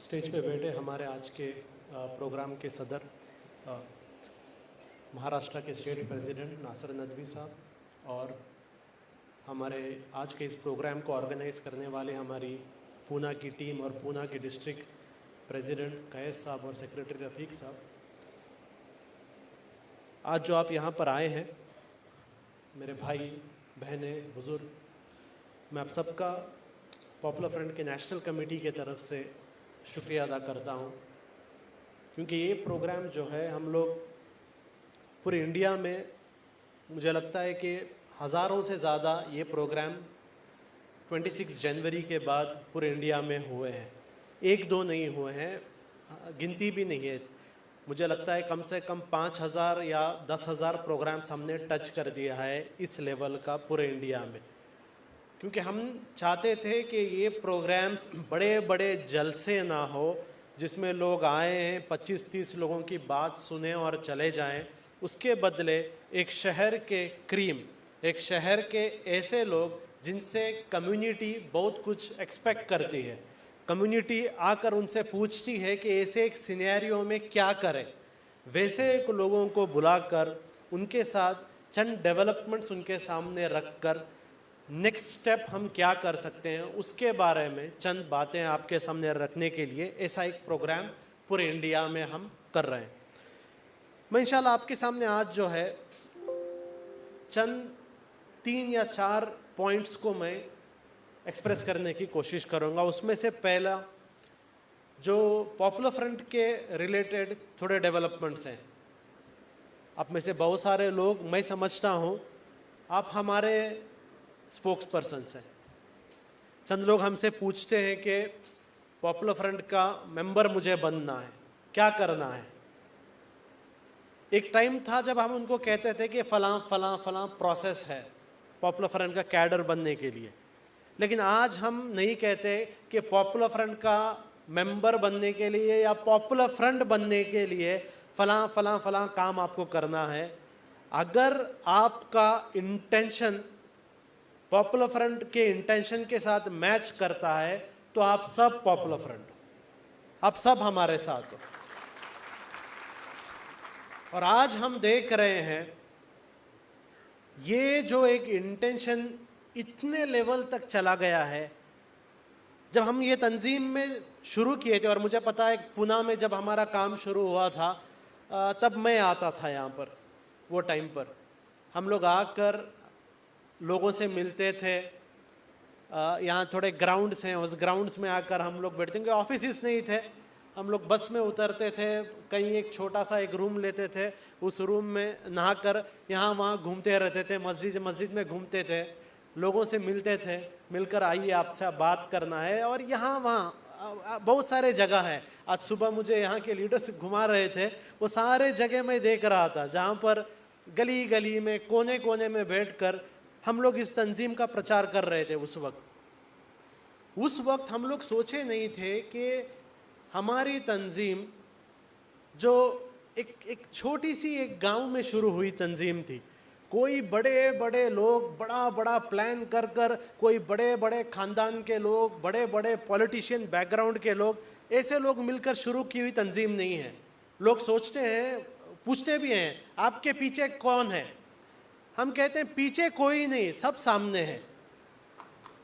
Stage पे बैठे हमारे आज के प्रोग्राम के सदर महाराष्ट्र के स्टेट प्रेसिडेंट नासिर नदवी साहब और हमारे आज के इस प्रोग्राम को ऑर्गेनाइज करने वाले हमारी पूना की टीम और पूना की डिस्ट्रिक्ट प्रेसिडेंट कैस साहब और सेक्रेटरी रफ़ीक साहब, आज जो आप यहाँ पर आए हैं मेरे भाई बहनें बुज़ुर्ग, मैं आप सबका पॉपुलर फ्रंट के नेशनल कमेटी के तरफ से शुक्रिया अदा करता हूँ, क्योंकि ये प्रोग्राम जो है हम लोग पूरे इंडिया में, मुझे लगता है कि हज़ारों से ज़्यादा ये प्रोग्राम 26 जनवरी के बाद पूरे इंडिया में हुए हैं। एक दो नहीं हुए हैं, गिनती भी नहीं है। मुझे लगता है कम से कम 5,000 या 10,000 प्रोग्राम्स हमने टच कर दिया है इस लेवल का पूरे इंडिया में, क्योंकि हम चाहते थे कि ये प्रोग्राम्स बड़े बड़े जलसे ना हो जिसमें लोग आए हैं 25-30 लोगों की बात सुने और चले जाएं। उसके बदले एक शहर के क्रीम, एक शहर के ऐसे लोग जिनसे कम्युनिटी बहुत कुछ एक्सपेक्ट करती है, कम्युनिटी आकर उनसे पूछती है कि ऐसे एक सिनेरियो में क्या करें, वैसे एक लोगों को बुलाकर उनके साथ चंद डेवलपमेंट्स उनके सामने रखकर नेक्स्ट स्टेप हम क्या कर सकते हैं उसके बारे में चंद बातें आपके सामने रखने के लिए ऐसा एक प्रोग्राम पूरे इंडिया में हम कर रहे हैं। मैं इंशाल्लाह आपके सामने आज जो है चंद 3 या 4 पॉइंट्स को मैं एक्सप्रेस करने की कोशिश करूंगा। उसमें से पहला जो पॉपुलर फ्रंट के रिलेटेड थोड़े डेवलपमेंट्स हैं। आप में से बहुत सारे लोग, मैं समझता हूं आप हमारे स्पोक्स पर्सन्स हैं। चंद लोग हमसे पूछते हैं कि पॉपुलर फ्रंट का मेंबर मुझे बनना है, क्या करना है। एक टाइम था जब हम उनको कहते थे कि फलां फलां फलां प्रोसेस है पॉपुलर फ्रंट का कैडर बनने के लिए, लेकिन आज हम नहीं कहते कि पॉपुलर फ्रंट का मेंबर बनने के लिए या पॉपुलर फ्रंट बनने के लिए फलां फलां फलां काम आपको करना है। अगर आपका इंटेंशन पॉपुलर फ्रंट के इंटेंशन के साथ मैच करता है तो आप सब पॉपुलर फ्रंट, आप सब हमारे साथ हो। और आज हम देख रहे हैं ये जो एक इंटेंशन इतने लेवल तक चला गया है। जब हम ये तंजीम में शुरू किए थे, और मुझे पता है पुणे में जब हमारा काम शुरू हुआ था तब मैं आता था यहाँ पर, वो टाइम पर हम लोग आकर लोगों से मिलते थे। यहाँ थोड़े ग्राउंड्स हैं, उस ग्राउंड्स में आकर हम लोग बैठते थे। ऑफिस नहीं थे, हम लोग बस में उतरते थे, कहीं एक छोटा सा एक रूम लेते थे, उस रूम में नहाकर यहाँ वहाँ घूमते रहते थे, मस्जिद में घूमते थे, लोगों से मिलते थे, मिलकर आइए आपसे बात करना है। और यहाँ वहाँ बहुत सारे जगह है। आज सुबह मुझे यहाँ के लीडर्स घुमा रहे थे, वो सारे जगह मैं देख रहा था जहाँ पर गली गली में कोने कोने में बैठकर हम लोग इस तंजीम का प्रचार कर रहे थे। उस वक्त हम लोग सोचे नहीं थे कि हमारी तंजीम जो एक छोटी सी एक गांव में शुरू हुई तंजीम थी, कोई बड़े बड़े लोग बड़ा बड़ा प्लान कर कर, कोई बड़े बड़े खानदान के लोग, बड़े बड़े पॉलिटिशियन बैकग्राउंड के लोग, ऐसे लोग मिलकर शुरू की हुई तंजीम नहीं है। लोग सोचते हैं, पूछते भी हैं आपके पीछे कौन है। हम कहते हैं पीछे कोई नहीं, सब सामने है।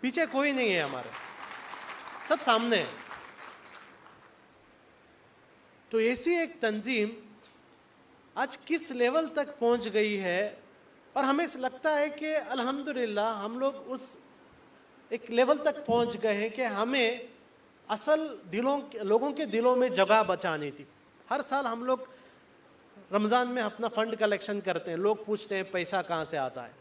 पीछे कोई नहीं है हमारे, सब सामने है। तो ऐसी एक तंजीम आज किस लेवल तक पहुंच गई है, और हमें लगता है कि अल्हम्दुलिल्लाह हम लोग उस एक लेवल तक पहुंच गए हैं कि हमें असल लोगों के दिलों में जगह बचानी थी। हर साल हम लोग रमज़ान में अपना फंड कलेक्शन करते हैं, लोग पूछते हैं पैसा कहाँ से आता है।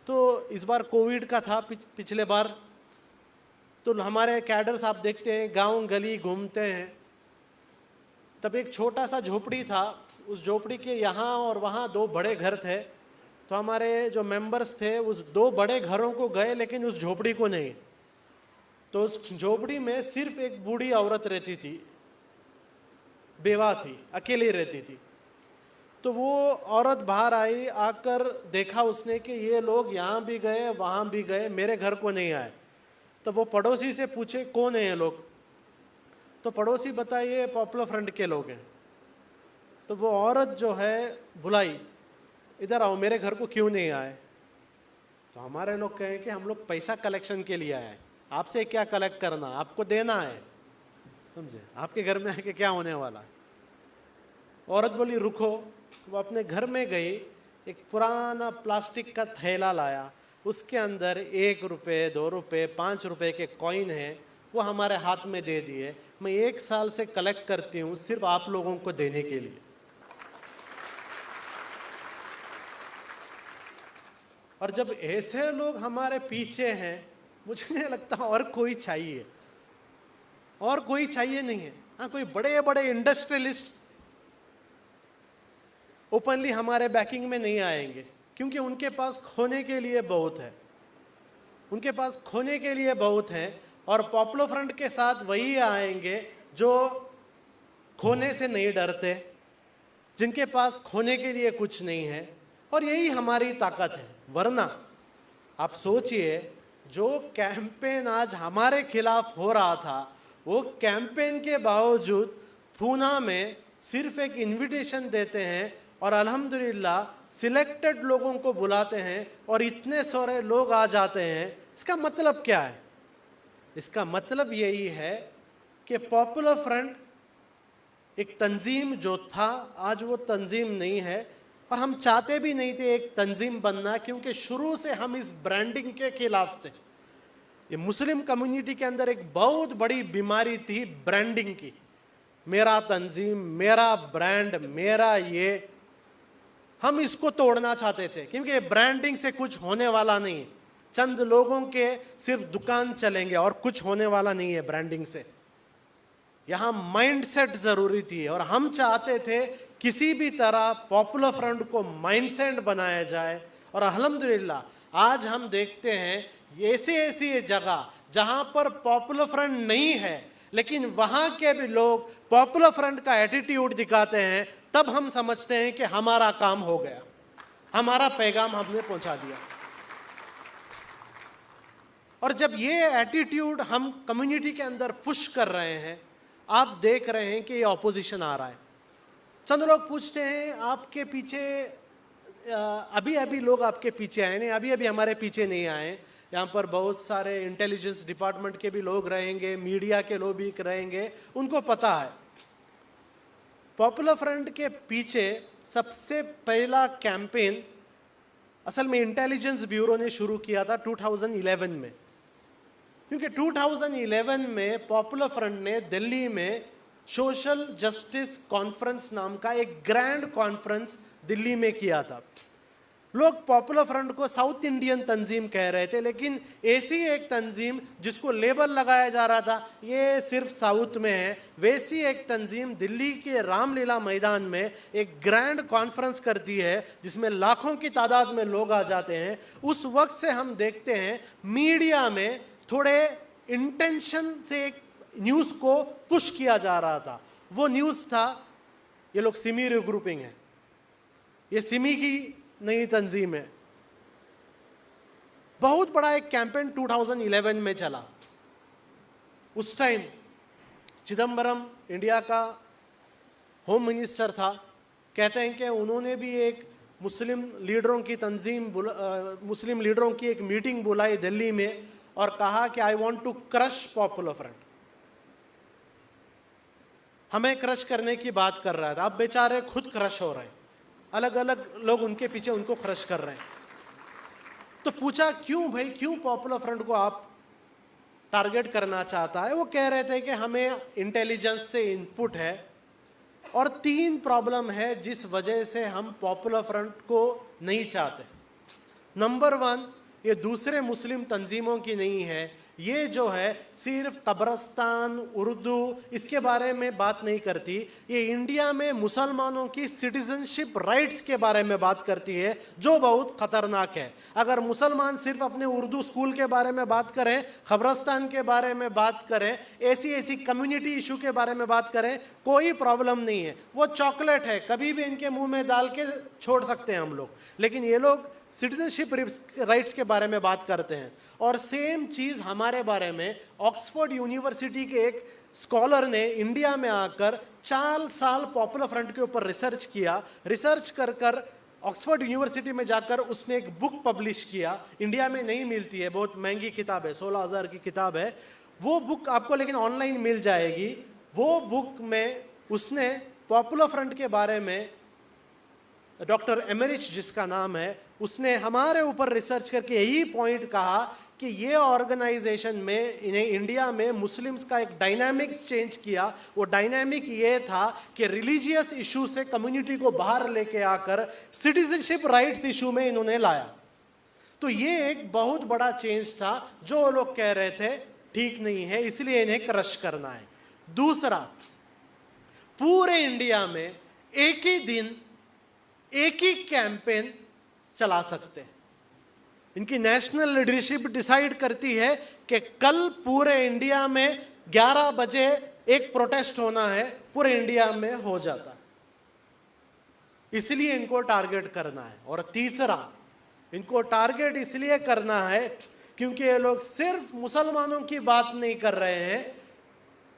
तो इस बार कोविड का था, पिछले बार तो हमारे कैडर्स आप देखते हैं गांव गली घूमते हैं। तब एक छोटा सा झोपड़ी था, उस झोपड़ी के यहाँ और वहाँ 2 बड़े घर थे। तो हमारे जो मेंबर्स थे उस 2 बड़े घरों को गए, लेकिन उस झोपड़ी को नहीं। तो उस झोपड़ी में सिर्फ एक बूढ़ी औरत रहती थी, बेवा थी, अकेली रहती थी। तो वो औरत बाहर आई, आकर देखा उसने कि ये लोग यहाँ भी गए वहाँ भी गए, मेरे घर को नहीं आए। तो वो पड़ोसी से पूछे कौन है ये लोग। तो पड़ोसी बताइए पॉपुलर फ्रंट के लोग हैं। तो वो औरत जो है बुलाई, इधर आओ, मेरे घर को क्यों नहीं आए? तो हमारे लोग कहें कि हम लोग पैसा कलेक्शन के लिए आए हैं, आपसे क्या कलेक्ट करना, आपको देना है, समझे? आपके घर में आके क्या होने वाला है? औरत बोली रुको। वो अपने घर में गई, एक पुराना प्लास्टिक का थैला लाया, उसके अंदर 1 रुपये, 2 रुपये, 5 रुपये के कॉइन हैं, वो हमारे हाथ में दे दिए। मैं 1 साल से कलेक्ट करती हूँ सिर्फ आप लोगों को देने के लिए। और जब ऐसे लोग हमारे पीछे हैं, मुझे नहीं लगता और कोई चाहिए, और कोई चाहिए नहीं है। हाँ, कोई बड़े बड़े इंडस्ट्रियलिस्ट ओपनली हमारे बैकिंग में नहीं आएंगे, क्योंकि उनके पास खोने के लिए बहुत है, उनके पास खोने के लिए बहुत है। और पॉपुलर फ्रंट के साथ वही आएंगे जो खोने से नहीं डरते, जिनके पास खोने के लिए कुछ नहीं है। और यही हमारी ताकत है। वरना आप सोचिए, जो कैंपेन आज हमारे खिलाफ हो रहा था, वो कैंपेन के बावजूद पूना में सिर्फ एक इनविटेशन देते हैं और अल्हम्दुलिल्लाह सिलेक्टेड लोगों को बुलाते हैं और इतने सारे लोग आ जाते हैं। इसका मतलब क्या है? इसका मतलब यही है कि पॉपुलर फ्रंट एक तंजीम जो था, आज वो तंजीम नहीं है। और हम चाहते भी नहीं थे एक तंजीम बनना, क्योंकि शुरू से हम इस ब्रांडिंग के खिलाफ थे। ये मुस्लिम कम्युनिटी के अंदर एक बहुत बड़ी बीमारी थी ब्रांडिंग की। मेरा तंजीम, मेरा ब्रांड, मेरा ये, हम इसको तोड़ना चाहते थे, क्योंकि ब्रांडिंग से कुछ होने वाला नहीं है। चंद लोगों के सिर्फ दुकान चलेंगे और कुछ होने वाला नहीं है ब्रांडिंग से। यहाँ माइंडसेट जरूरी थी और हम चाहते थे किसी भी तरह पॉपुलर फ्रंट को माइंडसेट बनाया जाए। और अल्हम्दुलिल्लाह आज हम देखते हैं ऐसी ऐसी जगह जहाँ पर पॉपुलर फ्रंट नहीं है, लेकिन वहाँ के भी लोग पॉपुलर फ्रंट का एटीट्यूड दिखाते हैं, तब हम समझते हैं कि हमारा काम हो गया, हमारा पैगाम हमने पहुँचा दिया। और जब ये एटीट्यूड हम कम्युनिटी के अंदर पुश कर रहे हैं, आप देख रहे हैं कि ये ऑपोजिशन आ रहा है। चंद लोग पूछते हैं आपके पीछे, अभी अभी लोग आपके पीछे आए नहीं, अभी अभी हमारे पीछे नहीं आए। यहाँ पर बहुत सारे इंटेलिजेंस डिपार्टमेंट के भी लोग रहेंगे, मीडिया के लोग भी रहेंगे, उनको पता है पॉपुलर फ्रंट के पीछे सबसे पहला कैंपेन असल में इंटेलिजेंस ब्यूरो ने शुरू किया था 2011 में। क्योंकि 2011 में पॉपुलर फ्रंट ने दिल्ली में सोशल जस्टिस कॉन्फ्रेंस नाम का एक ग्रैंड कॉन्फ्रेंस दिल्ली में किया था। लोग पॉपुलर फ्रंट को साउथ इंडियन तंजीम कह रहे थे, लेकिन ऐसी एक तंजीम जिसको लेबल लगाया जा रहा था ये सिर्फ साउथ में है, वैसी एक तंजीम दिल्ली के रामलीला मैदान में एक ग्रैंड कॉन्फ्रेंस करती है जिसमें लाखों की तादाद में लोग आ जाते हैं। उस वक्त से हम देखते हैं मीडिया में थोड़े इंटेंशन से एक न्यूज़ को पुश किया जा रहा था। वो न्यूज़ था ये लोग सिमी रिग्रुपिंग है, ये सिमी की नई तंजीम है। बहुत बड़ा एक कैंपेन 2011 में चला। उस टाइम चिदम्बरम इंडिया का होम मिनिस्टर था। कहते हैं कि उन्होंने भी एक मुस्लिम लीडरों की तंजीम, मुस्लिम लीडरों की एक मीटिंग बुलाई दिल्ली में और कहा कि I want to crush popular front. हमें क्रश करने की बात कर रहा था। अब बेचारे खुद क्रश हो रहे हैं, अलग अलग लोग उनके पीछे उनको क्रश कर रहे हैं। तो पूछा क्यों भाई, क्यों पॉपुलर फ्रंट को आप टारगेट करना चाहता है? वो कह रहे थे कि हमें इंटेलिजेंस से इनपुट है और 3 प्रॉब्लम है जिस वजह से हम पॉपुलर फ्रंट को नहीं चाहते। नंबर 1, ये दूसरे मुस्लिम तंजीमों की नहीं है, ये जो है सिर्फ कब्रस्तान, उर्दू, इसके बारे में बात नहीं करती। ये इंडिया में मुसलमानों की सिटीजनशिप राइट्स के बारे में बात करती है, जो बहुत खतरनाक है। अगर मुसलमान सिर्फ अपने उर्दू स्कूल के बारे में बात करें, कब्रस्तान के बारे में बात करें, ऐसी ऐसी कम्युनिटी इशू के बारे में बात करें, कोई प्रॉब्लम नहीं है। वो चॉकलेट है, कभी भी इनके मुंह में डाल के छोड़ सकते हैं हम लोग। लेकिन ये लोग सिटीजनशिप राइट्स के बारे में बात करते हैं। और सेम चीज़ हमारे बारे में ऑक्सफोर्ड यूनिवर्सिटी के एक स्कॉलर ने इंडिया में आकर 4 साल पॉपुलर फ्रंट के ऊपर रिसर्च किया। रिसर्च कर ऑक्सफोर्ड यूनिवर्सिटी में जाकर उसने एक बुक पब्लिश किया। इंडिया में नहीं मिलती है, बहुत महंगी किताब है, 16,000 की किताब है वो बुक, आपको लेकिन ऑनलाइन मिल जाएगी। वो बुक में उसने पॉपुलर फ्रंट के बारे में, डॉक्टर एमरिच जिसका नाम है, उसने हमारे ऊपर रिसर्च करके यही पॉइंट कहा कि ये ऑर्गेनाइजेशन में इन्हें इंडिया में मुस्लिम्स का एक डायनामिक्स चेंज किया। वो डायनामिक ये था कि रिलीजियस इशू से कम्युनिटी को बाहर लेके आकर सिटीजनशिप राइट्स इशू में इन्होंने लाया। तो ये एक बहुत बड़ा चेंज था जो लोग कह रहे थे ठीक नहीं है, इसलिए इन्हें क्रश करना है। दूसरा, पूरे इंडिया में एक ही दिन एक ही कैंपेन चला सकते हैं। इनकी नेशनल लीडरशिप डिसाइड करती है कि कल पूरे इंडिया में 11 बजे एक प्रोटेस्ट होना है, पूरे इंडिया में हो जाता है, इसलिए इनको टारगेट करना है। और तीसरा, इनको टारगेट इसलिए करना है क्योंकि ये लोग सिर्फ मुसलमानों की बात नहीं कर रहे हैं,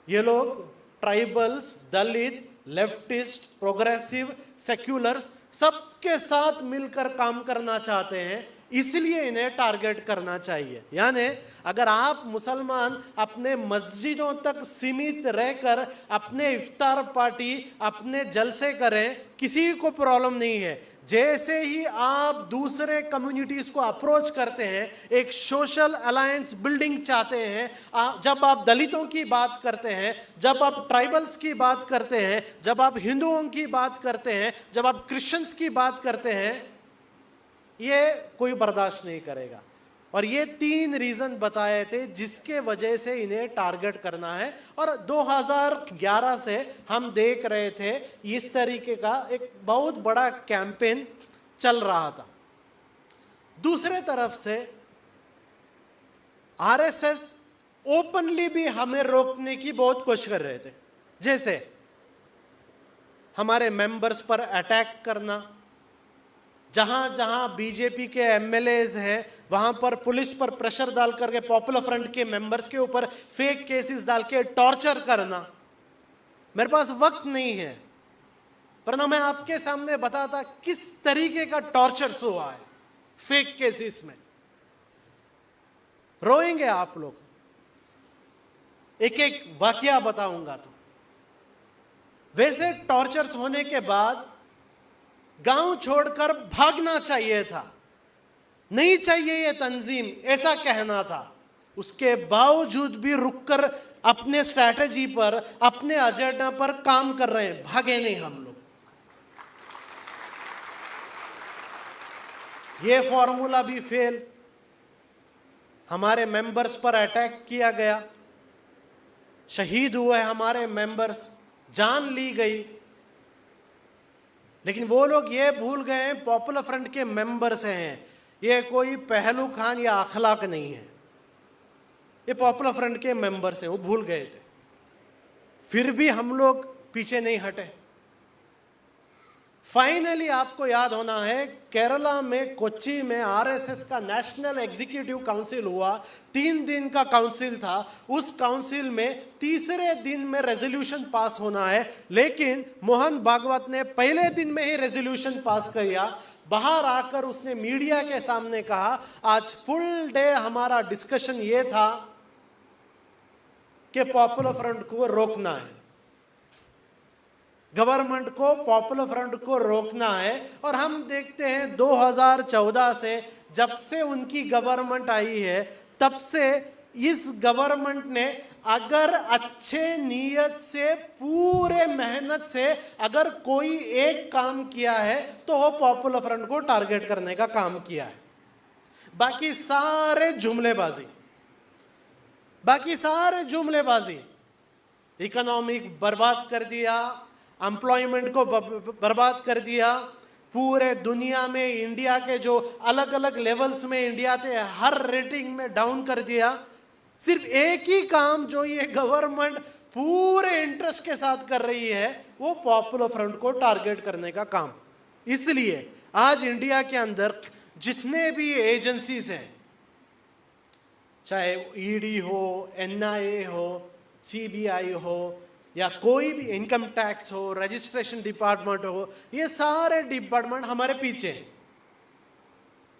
ये लोग ट्राइबल्स, दलित, लेफ्टिस्ट, प्रोग्रेसिव, सेक्युलर्स सबके साथ मिलकर काम करना चाहते हैं, इसलिए इन्हें टारगेट करना चाहिए। यानी अगर आप मुसलमान अपने मस्जिदों तक सीमित रहकर अपने इफ्तार पार्टी, अपने जलसे करें, किसी को प्रॉब्लम नहीं है। जैसे ही आप दूसरे कम्युनिटीज को अप्रोच करते हैं, एक सोशल अलायंस बिल्डिंग चाहते हैं, जब आप दलितों की बात करते हैं, जब आप ट्राइबल्स की बात करते हैं, जब आप हिंदुओं की बात करते हैं, जब आप क्रिश्चियंस की बात करते हैं, ये कोई बर्दाश्त नहीं करेगा। और ये 3 रीजन बताए थे जिसके वजह से इन्हें टारगेट करना है। और 2011 से हम देख रहे थे इस तरीके का एक बहुत बड़ा कैंपेन चल रहा था। दूसरे तरफ से आरएसएस ओपनली भी हमें रोकने की बहुत कोशिश कर रहे थे, जैसे हमारे मेंबर्स पर अटैक करना, जहां जहां बीजेपी के एमएलएज हैं वहां पर पुलिस पर प्रेशर डाल करके पॉपुलर फ्रंट के मेंबर्स के ऊपर फेक केसेस डाल के टॉर्चर करना। मेरे पास वक्त नहीं है, वरना मैं आपके सामने बताता किस तरीके का टॉर्चर हुआ है फेक केसेस में। रोएंगे आप लोग, एक एक वाकया बताऊंगा। तो वैसे टॉर्चर्स होने के बाद गांव छोड़कर भागना चाहिए था, नहीं चाहिए ये तंजीम, ऐसा कहना था। उसके बावजूद भी रुककर अपने स्ट्रैटेजी पर, अपने एजेंडा पर काम कर रहे हैं, भागे नहीं हम लोग। ये फॉर्मूला भी फेल, हमारे मेंबर्स पर अटैक किया गया, शहीद हुए हमारे मेंबर्स, जान ली गई। लेकिन वो लोग ये भूल गए पॉपुलर फ्रंट के मेंबर्स हैं, ये कोई पहलू खान या अखलाक नहीं है, ये पॉपुलर फ्रंट के मेंबर्स हैं, वो भूल गए थे। फिर भी हम लोग पीछे नहीं हटे। फाइनली आपको याद होना है, केरला में कोच्चि में आरएसएस का नेशनल एग्जीक्यूटिव काउंसिल हुआ, 3 दिन का काउंसिल था। उस काउंसिल में तीसरे दिन में रेजोल्यूशन पास होना है, लेकिन मोहन भागवत ने पहले दिन में ही रेजोल्यूशन पास किया। बाहर आकर उसने मीडिया के सामने कहा, आज फुल डे हमारा डिस्कशन ये था कि पॉपुलर फ्रंट को रोकना है, गवर्नमेंट को पॉपुलर फ्रंट को रोकना है। और हम देखते हैं 2014 से जब से उनकी गवर्नमेंट आई है, तब से इस गवर्नमेंट ने अगर अच्छे नीयत से, पूरे मेहनत से अगर कोई एक काम किया है तो वो पॉपुलर फ्रंट को टारगेट करने का काम किया है। बाकी सारे जुमलेबाजी, इकोनॉमिक बर्बाद कर दिया, एम्प्लॉयमेंट को बर्बाद कर दिया। पूरे दुनिया में इंडिया के जो अलग अलग लेवल्स में इंडिया थे, हर रेटिंग में डाउन कर दिया। सिर्फ एक ही काम जो ये गवर्नमेंट पूरे इंटरेस्ट के साथ कर रही है, वो पॉपुलर फ्रंट को टारगेट करने का काम। इसलिए आज इंडिया के अंदर जितने भी एजेंसीज हैं, चाहे ईडी हो, एनआईए हो, सीबीआई हो, या कोई भी इनकम टैक्स हो, रजिस्ट्रेशन डिपार्टमेंट हो, ये सारे डिपार्टमेंट हमारे पीछे हैं।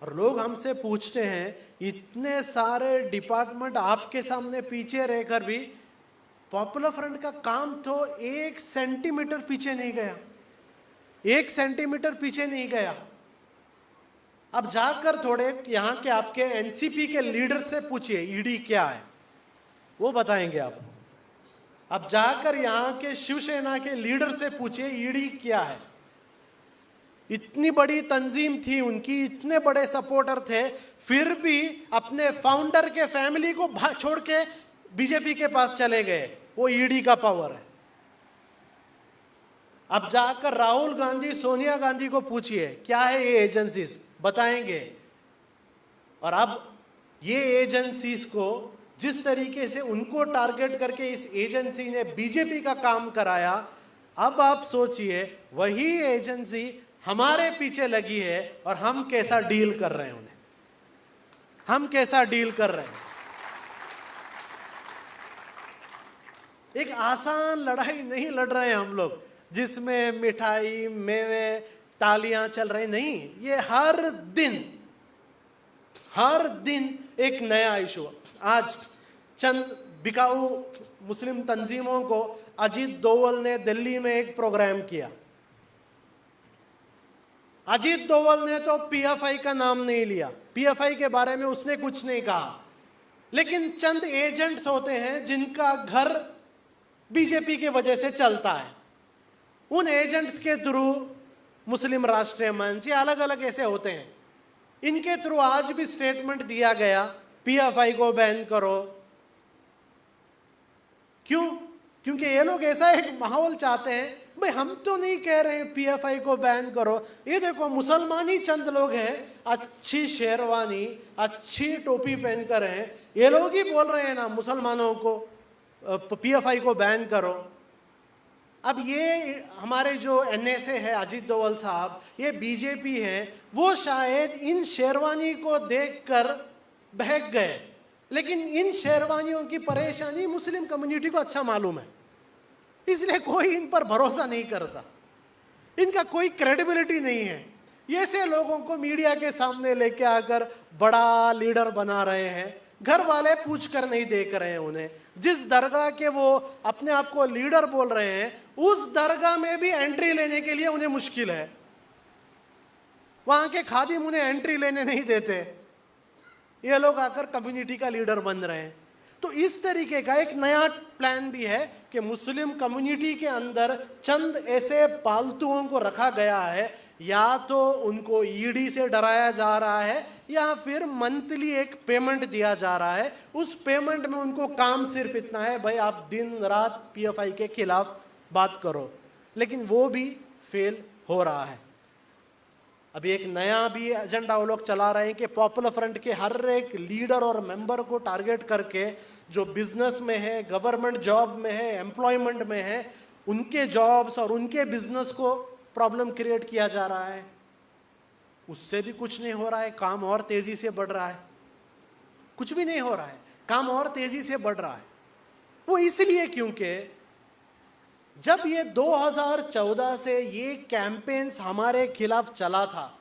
और लोग हमसे पूछते हैं, इतने सारे डिपार्टमेंट आपके सामने पीछे रहकर भी पॉपुलर फ्रंट का काम तो 1 सेंटीमीटर पीछे नहीं गया, 1 सेंटीमीटर पीछे नहीं गया। अब जाकर थोड़े यहाँ के आपके एनसीपी के लीडर से पूछिए ईडी क्या है, वो बताएंगे आपको। अब जाकर यहाँ के शिवसेना के लीडर से पूछिए ईडी क्या है। इतनी बड़ी तंजीम थी उनकी, इतने बड़े सपोर्टर थे, फिर भी अपने फाउंडर के फैमिली को छोड़ के बीजेपी के पास चले गए। वो ईडी का पावर है। अब जाकर राहुल गांधी, सोनिया गांधी को पूछिए क्या है ये एजेंसीज, बताएंगे। और अब ये एजेंसीज को जिस तरीके से उनको टारगेट करके इस एजेंसी ने बीजेपी का काम कराया, अब आप सोचिए वही एजेंसी हमारे पीछे लगी है और हम कैसा डील कर रहे हैं उन्हें, हम कैसा डील कर रहे हैं। एक आसान लड़ाई नहीं लड़ रहे हैं हम लोग जिसमें मिठाई, मेवे, तालियां चल रही, नहीं। ये हर दिन एक नया इशू। आज चंद बिकाऊ मुस्लिम तंजीमों को अजीत दोवल ने दिल्ली में एक प्रोग्राम किया। अजीत दोवल ने तो पीएफआई का नाम नहीं लिया, पीएफआई के बारे में उसने कुछ नहीं कहा, लेकिन चंद एजेंट्स होते हैं जिनका घर बीजेपी की वजह से चलता है। उन एजेंट्स के थ्रू मुस्लिम राष्ट्रीय मंच या अलग अलग ऐसे होते हैं, इनके थ्रू आज भी स्टेटमेंट दिया गया पीएफआई को बैन करो। क्यों? क्योंकि ये लोग ऐसा एक माहौल चाहते हैं, भाई हम तो नहीं कह रहे हैं पीएफआई को बैन करो, ये देखो मुसलमान ही चंद लोग हैं, अच्छी शेरवानी, अच्छी टोपी पहनकर हैं, ये लोग ही बोल रहे हैं ना मुसलमानों को पीएफआई को बैन करो। अब ये हमारे जो एनएसए है अजीत दोवल साहब, ये बीजेपी है, वो शायद इन शेरवानी को देखकर बहक गए, लेकिन इन शेरवानियों की परेशानी मुस्लिम कम्युनिटी को अच्छा मालूम है, इसलिए कोई इन पर भरोसा नहीं करता, इनका कोई क्रेडिबिलिटी नहीं है। ऐसे लोगों को मीडिया के सामने लेके आकर बड़ा लीडर बना रहे हैं, घर वाले पूछ कर नहीं देख रहे हैं उन्हें। जिस दरगाह के वो अपने आप को लीडर बोल रहे हैं, उस दरगाह में भी एंट्री लेने के लिए उन्हें मुश्किल है, वहां के खादिम उन्हें एंट्री लेने नहीं देते, ये लोग आकर कम्युनिटी का लीडर बन रहे हैं। तो इस तरीके का एक नया प्लान भी है कि मुस्लिम कम्युनिटी के अंदर चंद ऐसे पालतुओं को रखा गया है, या तो उनको ईडी से डराया जा रहा है या फिर मंथली एक पेमेंट दिया जा रहा है। उस पेमेंट में उनको काम सिर्फ इतना है, भाई आप दिन रात पीएफआई के खिलाफ बात करो, लेकिन वो भी फेल हो रहा है। अभी एक नया भी एजेंडा वो लोग चला रहे हैं कि पॉपुलर फ्रंट के हर एक लीडर और मेंबर को टारगेट करके जो बिजनेस में है, गवर्नमेंट जॉब में है, एम्प्लॉयमेंट में है, उनके जॉब्स और उनके बिजनेस को प्रॉब्लम क्रिएट किया जा रहा है। उससे भी कुछ नहीं हो रहा है, काम और तेजी से बढ़ रहा है। कुछ भी नहीं हो रहा है, काम और तेजी से बढ़ रहा है। वो इसलिए क्योंकि जब ये 2014 से ये कैंपेन्स हमारे खिलाफ चला था,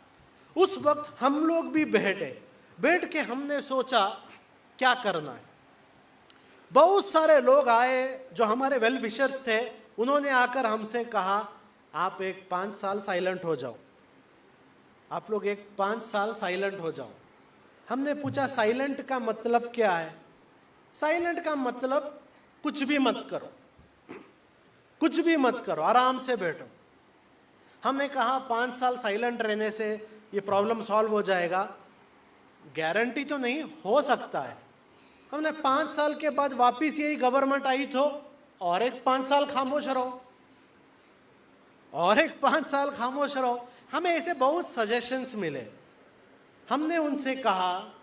उस वक्त हम लोग भी बैठ के हमने सोचा क्या करना है। बहुत सारे लोग आए जो हमारे वेल विशर्स थे, उन्होंने आकर हमसे कहा आप एक 5 साल साइलेंट हो जाओ, आप लोग एक 5 साल साइलेंट हो जाओ। हमने पूछा साइलेंट का मतलब क्या है? साइलेंट का मतलब कुछ भी मत करो, कुछ भी मत करो, आराम से बैठो। हमने कहा 5 साल साइलेंट रहने से ये प्रॉब्लम सॉल्व हो जाएगा, गारंटी तो नहीं, हो सकता है। हमने 5 साल के बाद वापिस यही गवर्नमेंट आई तो और एक 5 साल खामोश रहो, और एक 5 साल खामोश रहो। हमें ऐसे बहुत सजेशंस मिले। हमने उनसे कहा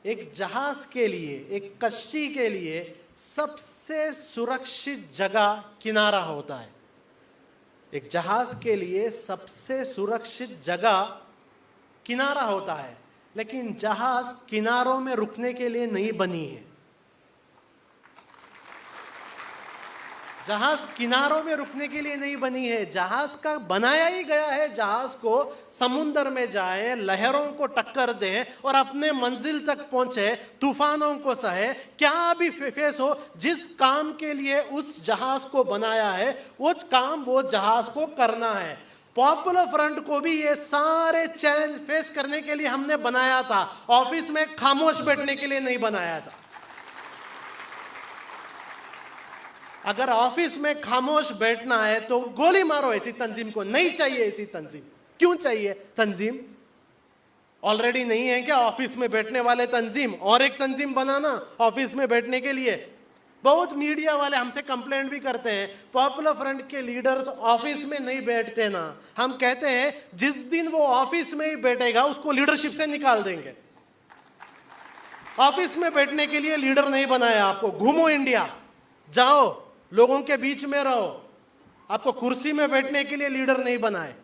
एक जहाज के लिए, एक कश्ती के लिए सबसे सुरक्षित जगह किनारा होता है। एक जहाज के लिए सबसे सुरक्षित जगह किनारा होता है। लेकिन जहाज किनारों में रुकने के लिए नहीं बनी है। जहाज किनारों में रुकने के लिए नहीं बनी है। जहाज का बनाया ही गया है जहाज को समुद्र में जाए, लहरों को टक्कर दे और अपने मंजिल तक पहुंचे, तूफानों को सहे, क्या भी फेस हो। जिस काम के लिए उस जहाज को बनाया है वो काम वो जहाज को करना है। पॉपुलर फ्रंट को भी ये सारे चैलेंज फेस करने के लिए हमने बनाया था। ऑफिस में खामोश बैठने के लिए नहीं बनाया था। अगर ऑफिस में खामोश बैठना है तो गोली मारो ऐसी तंजीम को। नहीं चाहिए ऐसी तंजीम। क्यों चाहिए तंजीम? ऑलरेडी नहीं है क्या ऑफिस में बैठने वाले तंजीम? और एक तंजीम बनाना ऑफिस में बैठने के लिए। बहुत मीडिया वाले हमसे कंप्लेंट भी करते हैं, पॉपुलर फ्रंट के लीडर्स ऑफिस में नहीं बैठते ना। हम कहते हैं जिस दिन वो ऑफिस में ही बैठेगा उसको लीडरशिप से निकाल देंगे। ऑफिस में बैठने के लिए लीडर नहीं बनाया आपको। घूमो इंडिया, जाओ, लोगों के बीच में रहो। आपको कुर्सी में बैठने के लिए लीडर नहीं बनाए।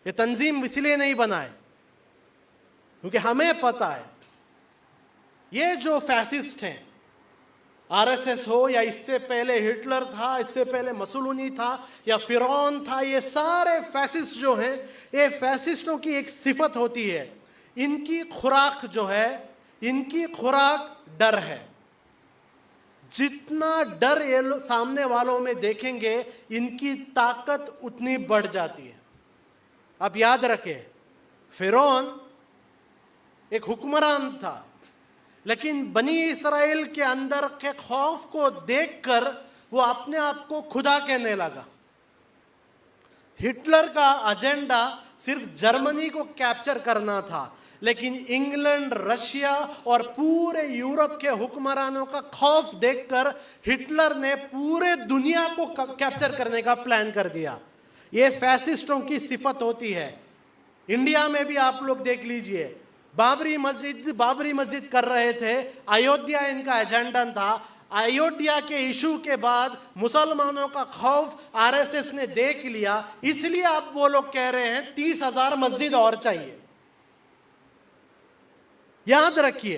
ये तंजीम इसलिए नहीं बनाए क्योंकि हमें पता है ये जो फैसिस्ट हैं, आरएसएस हो या इससे पहले हिटलर था, इससे पहले मसोलिनी था या फिरौन था, ये सारे फैसिस्ट जो हैं, ये फैसिस्टों की एक सिफत होती है, इनकी खुराक जो है, इनकी खुराक डर है। जितना डर ये सामने वालों में देखेंगे इनकी ताकत उतनी बढ़ जाती है। आप याद रखें, फिरौन एक हुक्मरान था, लेकिन बनी इस्राएल के अंदर के खौफ को देखकर वो अपने आप को खुदा कहने लगा। हिटलर का एजेंडा सिर्फ जर्मनी को कैप्चर करना था, लेकिन इंग्लैंड, रशिया और पूरे यूरोप के हुक्मरानों का खौफ देखकर हिटलर ने पूरे दुनिया को कैप्चर करने का प्लान कर दिया। ये फैसिस्टों की सिफत होती है। इंडिया में भी आप लोग देख लीजिए, बाबरी मस्जिद कर रहे थे, अयोध्या इनका एजेंडा था। अयोध्या के इशू के बाद मुसलमानों का खौफ आरएसएस ने देख लिया, इसलिए अब वो लोग कह रहे हैं 30,000 मस्जिद और चाहिए। याद रखिए,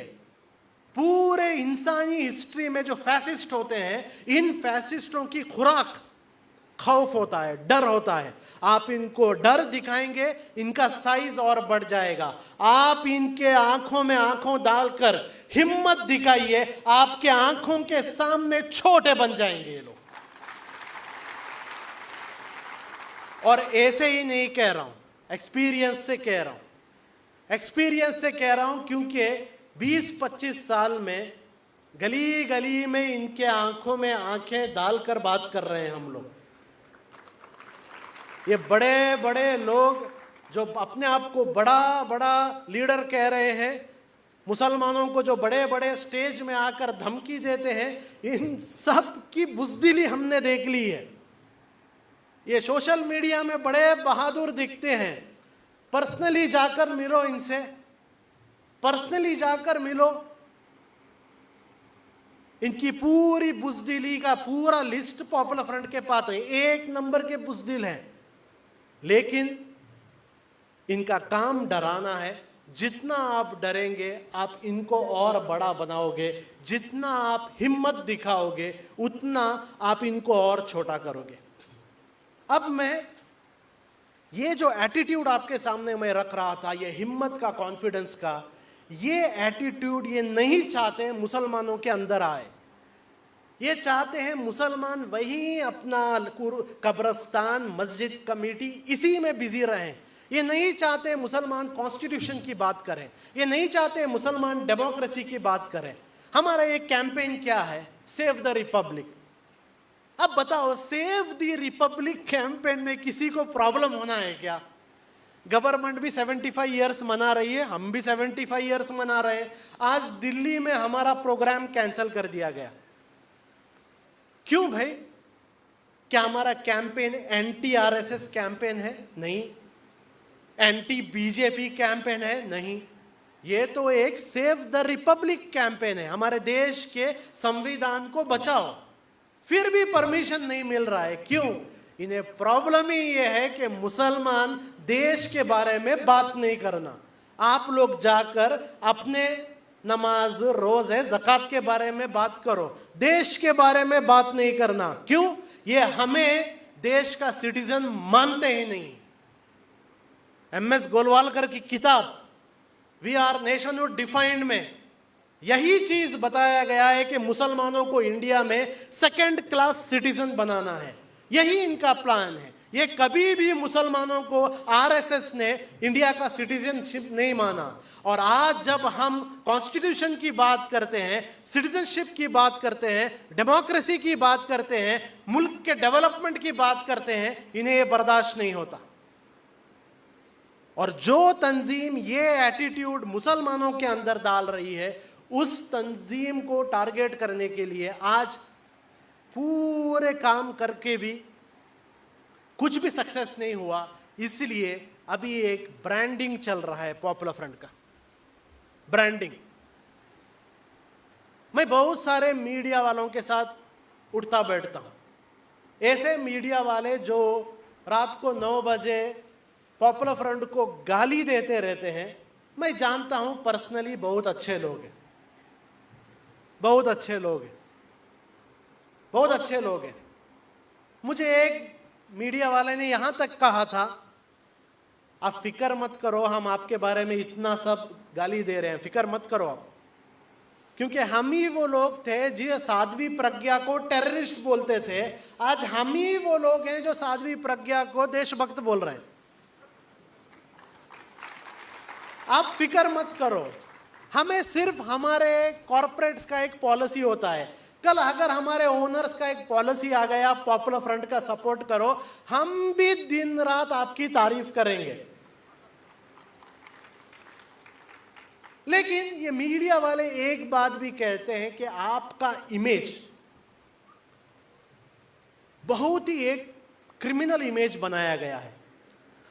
पूरे इंसानी हिस्ट्री में जो फैसिस्ट होते हैं, इन फैसिस्टों की खुराक खौफ होता है, डर होता है। आप इनको डर दिखाएंगे, इनका साइज और बढ़ जाएगा। आप इनके आंखों में आंखों डालकर हिम्मत दिखाइए, आपके आंखों के सामने छोटे बन जाएंगे ये लोग। और ऐसे ही नहीं कह रहा हूं, एक्सपीरियंस से कह रहा हूं। एक्सपीरियंस से कह रहा हूं क्योंकि 20-25 साल में गली गली में इनके आंखों में आंखें डालकर बात कर रहे हैं हम लोग। ये बड़े बड़े लोग जो अपने आप को बड़ा बड़ा लीडर कह रहे हैं, मुसलमानों को जो बड़े बड़े स्टेज में आकर धमकी देते हैं, इन सब की बुज़दिली हमने देख ली है। ये सोशल मीडिया में बड़े बहादुर दिखते हैं, पर्सनली जाकर मिलो इनसे, पर्सनली जाकर मिलो। इनकी पूरी बुज़दिली का पूरा लिस्ट पॉपुलर फ्रंट के पास है, 1 नंबर के बुज़दिल हैं। लेकिन इनका काम डराना है। जितना आप डरेंगे आप इनको और बड़ा बनाओगे, जितना आप हिम्मत दिखाओगे उतना आप इनको और छोटा करोगे। अब मैं ये जो एटीट्यूड आपके सामने मैं रख रहा था, ये हिम्मत का, कॉन्फिडेंस का, ये एटीट्यूड ये नहीं चाहते मुसलमानों के अंदर आए। ये चाहते हैं मुसलमान वही अपना कब्रस्तान, मस्जिद कमेटी इसी में बिजी रहें। ये नहीं चाहते मुसलमान कॉन्स्टिट्यूशन की बात करें, ये नहीं चाहते मुसलमान डेमोक्रेसी की बात करें। हमारा एक कैंपेन क्या है? Save the Republic. अब बताओ, सेव द रिपब्लिक कैंपेन में किसी को प्रॉब्लम होना है क्या? गवर्नमेंट भी 75 ईयर्स मना रही है, हम भी 75 ईयर्स मना रहे हैं। आज दिल्ली में हमारा प्रोग्राम कैंसिल कर दिया गया। क्यों भाई? क्या हमारा कैंपेन एंटी आरएसएस कैंपेन है? नहीं। एंटी बीजेपी कैंपेन है? नहीं। ये तो एक सेव द रिपब्लिक कैंपेन है, हमारे देश के संविधान को बचाओ। फिर भी परमिशन नहीं मिल रहा है। क्यों? इन्हें प्रॉब्लम ही ये है कि मुसलमान देश के बारे में बात नहीं करना। आप लोग जाकर अपने नमाज रोजे ज़कात के बारे में बात करो, देश के बारे में बात नहीं करना। क्यों? ये हमें देश का सिटीजन मानते ही नहीं। MS गोलवालकर की किताब वी आर नेशनहुड डिफाइंड में यही चीज बताया गया है कि मुसलमानों को इंडिया में सेकंड क्लास सिटीजन बनाना है। यही इनका प्लान है। ये कभी भी मुसलमानों को RSS ने इंडिया का सिटीजनशिप नहीं माना। और आज जब हम कॉन्स्टिट्यूशन की बात करते हैं, सिटीजनशिप की बात करते हैं, डेमोक्रेसी की बात करते हैं, मुल्क के डेवलपमेंट की बात करते हैं, इन्हें ये बर्दाश्त नहीं होता। और जो तंजीम ये एटीट्यूड मुसलमानों के अंदर डाल रही है, उस तंजीम को टारगेट करने के लिए आज पूरे काम करके भी कुछ भी सक्सेस नहीं हुआ। इसलिए अभी एक ब्रांडिंग चल रहा है पॉपुलर फ्रंट का, ब्रांडिंग। मैं बहुत सारे मीडिया वालों के साथ उठता बैठता हूं, ऐसे मीडिया वाले जो रात को 9 बजे पॉपुलर फ्रंट को गाली देते रहते हैं। मैं जानता हूं पर्सनली बहुत अच्छे लोग हैं, बहुत अच्छे लोग हैं, बहुत अच्छे लोग हैं। मुझे एक मीडिया वाले ने यहां तक कहा था, आप फिक्र मत करो, हम आपके बारे में इतना सब गाली दे रहे हैं, फिक्र मत करो आप। क्योंकि हम ही वो लोग थे जो साध्वी प्रज्ञा को टेररिस्ट बोलते थे। आज हम ही वो लोग हैं जो साध्वी प्रज्ञा को देशभक्त बोल रहे हैं। आप फिक्र मत करो। हमें सिर्फ हमारे कॉर्पोरेट्स का एक पॉलिसी होता है। कल अगर हमारे ओनर्स का एक पॉलिसी आ गया, पॉपुलर फ्रंट का सपोर्ट करो, हम भी दिन रात आपकी तारीफ करेंगे। लेकिन ये मीडिया वाले एक बात भी कहते हैं कि आपका इमेज बहुत ही एक क्रिमिनल इमेज बनाया गया है।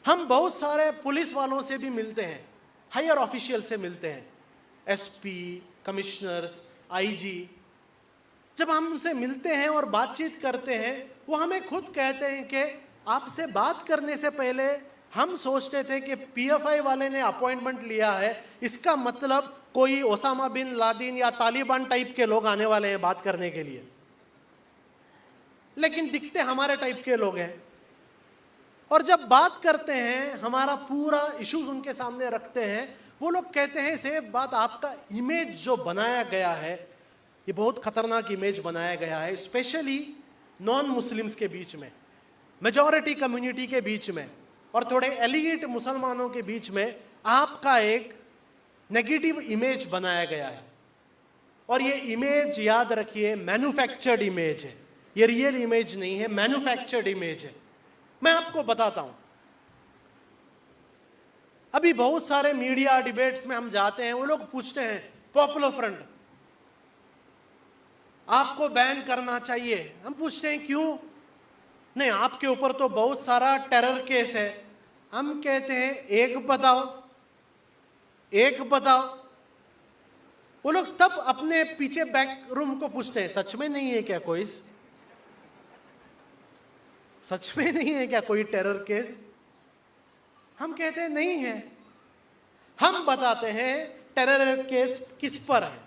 हम बहुत सारे पुलिस वालों से भी मिलते हैं, हायर ऑफिशियल से मिलते हैं, SP, कमिश्नर्स, IG। जब हम उनसे मिलते हैं और बातचीत करते हैं, वो हमें खुद कहते हैं कि आपसे बात करने से पहले हम सोचते थे कि PFI वाले ने अपॉइंटमेंट लिया है, इसका मतलब कोई ओसामा बिन लादेन या तालिबान टाइप के लोग आने वाले हैं बात करने के लिए, लेकिन दिखते हमारे टाइप के लोग हैं। और जब बात करते हैं, हमारा पूरा इश्यूज उनके सामने रखते हैं, वो लोग कहते हैं सेब बात, आपका इमेज जो बनाया गया है ये बहुत खतरनाक इमेज बनाया गया है, स्पेशली नॉन मुस्लिम्स के बीच में, मेजॉरिटी कम्युनिटी के बीच में और थोड़े एलिट मुसलमानों के बीच में आपका एक नेगेटिव इमेज बनाया गया है। और ये इमेज याद रखिए मैन्युफैक्चर्ड इमेज है, ये रियल इमेज नहीं है, मैन्युफैक्चर्ड इमेज है। मैं आपको बताता हूं, अभी बहुत सारे मीडिया डिबेट्स में हम जाते हैं, वो लोग पूछते हैं पॉपुलर फ्रंट आपको बैन करना चाहिए। हम पूछते हैं क्यों? नहीं, आपके ऊपर तो बहुत सारा टेरर केस है। हम कहते हैं एक बताओ, एक बताओ। वो लोग तब अपने पीछे बैक रूम को पूछते हैं सच में नहीं है क्या कोई, सच में नहीं है क्या कोई टेरर केस? हम कहते हैं नहीं है। हम बताते हैं टेरर केस किस पर है।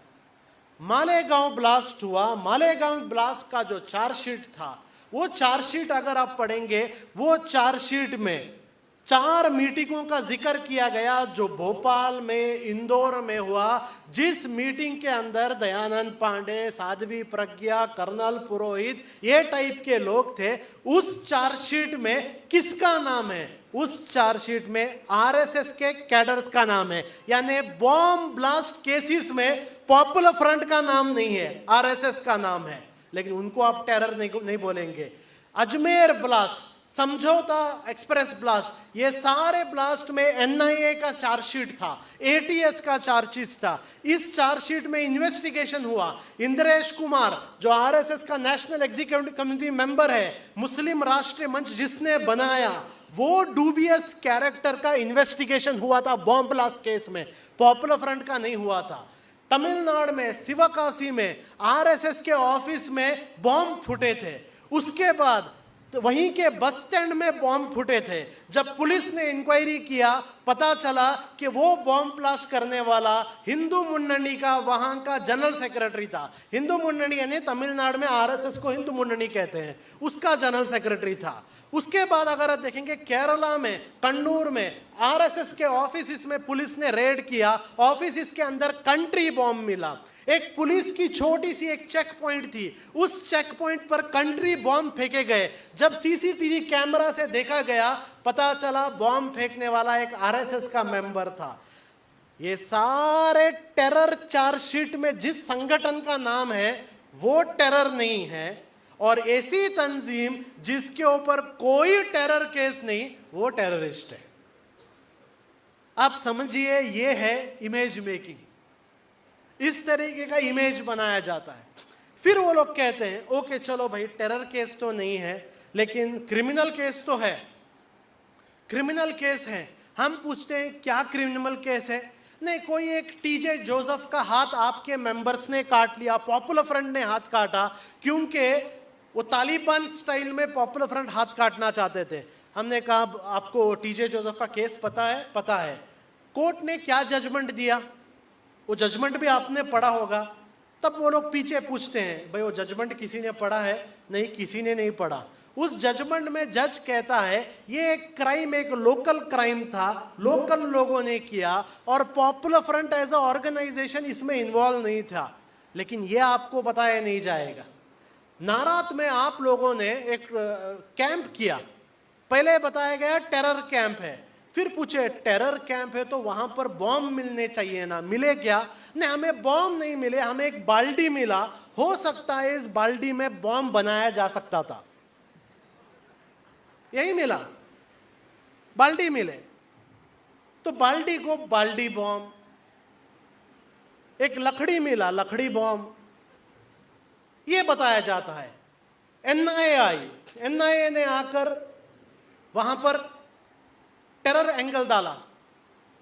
मालेगांव ब्लास्ट हुआ, मालेगांव ब्लास्ट का जो चार्जशीट था, वो चार्जशीट अगर आप पढ़ेंगे, वो चार्जशीट में 4 मीटिंगों का जिक्र किया गया जो भोपाल में, इंदौर में हुआ, जिस मीटिंग के अंदर दयानंद पांडे, साध्वी प्रज्ञा, कर्नल पुरोहित, ये टाइप के लोग थे। उस चार्जशीट में किसका नाम है? उस चार्जशीट में RSS के कैडर्स का नाम है। यानी बॉम्ब ब्लास्ट केसेस में पॉपुलर फ्रंट का नाम नहीं है, RSS का नाम है। लेकिन उनको आप टेरर नहीं बोलेंगे। अजमेर ब्लास्ट, समझौता एक्सप्रेस ब्लास्ट, ये सारे ब्लास्ट में NIA का चार्जशीट था, ATS का चार्जशीट था। इस चार्जशीट में इन्वेस्टिगेशन हुआ। इंद्रेश कुमार जो RSS का नेशनल एग्जीक्यूटिव कमेटी मेंबर है, मुस्लिम राष्ट्रीय मंच जिसने बनाया, वो डूबियस कैरेक्टर का इन्वेस्टिगेशन हुआ था बॉम्ब ब्लास्ट केस में, पॉपुलर फ्रंट का नहीं हुआ था। तमिलनाडु में शिवकाशी में RSS के ऑफिस में बॉम्ब फूटे थे। उसके बाद तो वहीं के बस स्टैंड में बॉम्ब फूटे थे। जब पुलिस ने इंक्वायरी किया, पता चला कि वो बॉम्ब ब्लास्ट करने वाला हिंदू मुन्ननी का वहां का जनरल सेक्रेटरी था। हिंदू मुन्ननी यानी तमिलनाडु में आरएसएस को हिंदू मुन्ननी कहते हैं, उसका जनरल सेक्रेटरी था। उसके बाद अगर आप देखेंगे केरला में कन्नूर में आरएसएस के ऑफिस में पुलिस ने रेड किया, ऑफिस के अंदर कंट्री बॉम्ब मिला। एक पुलिस की छोटी सी एक चेक पॉइंट थी, उस चेक पॉइंट पर कंट्री बॉम्ब फेंके गए। जब सीसीटीवी कैमरा से देखा गया, पता चला बॉम्ब फेंकने वाला एक आरएसएस का मेंबर था। ये सारे टेरर चार्जशीट में जिस संगठन का नाम है वो टेरर नहीं है, और ऐसी तंजीम जिसके ऊपर कोई टेरर केस नहीं वो टेररिस्ट है। आप समझिए, ये है इमेज मेकिंग। इस तरीके का इमेज बनाया जाता है। फिर वो लोग कहते हैं ओके चलो भाई, टेरर केस तो नहीं है लेकिन क्रिमिनल केस तो है। क्रिमिनल केस है। हम पूछते हैं क्या क्रिमिनल केस है? नहीं, कोई एक टीजे जोसेफ का हाथ आपके मेंबर्स ने काट लिया, पॉपुलर फ्रंट ने हाथ काटा, क्योंकि वो तालिबान स्टाइल में पॉपुलर फ्रंट हाथ काटना चाहते थे। हमने कहा आपको टीजे जोसेफ का केस पता है? पता है। कोर्ट ने क्या जजमेंट दिया? वो जजमेंट भी आपने पढ़ा होगा। तब वो लोग पीछे पूछते हैं भाई वो जजमेंट किसी ने पढ़ा है? नहीं, किसी ने नहीं पढ़ा। उस जजमेंट में जज कहता है ये एक क्राइम, एक लोकल क्राइम था, लोकल लोगों ने किया और popular front as a organization इसमें इन्वॉल्व नहीं था। लेकिन ये आपको बताया नहीं जाएगा। नारात में आप लोगों ने एक कैंप किया, पहले बताया गया टेरर कैंप है, फिर पूछे टेरर कैंप है तो वहां पर बॉम्ब मिलने चाहिए ना, मिले क्या? नहीं, हमें बॉम्ब नहीं मिले, हमें एक बाल्टी मिला, हो सकता है इस बाल्टी में बॉम्ब बनाया जा सकता था। यही मिला, बाल्टी मिले। तो बाल्टी को बाल्टी बॉम्ब, एक लकड़ी मिला, लकड़ी बॉम्ब, ये बताया जाता है। एनआईए ने आकर वहां पर टेरर एंगल डाला।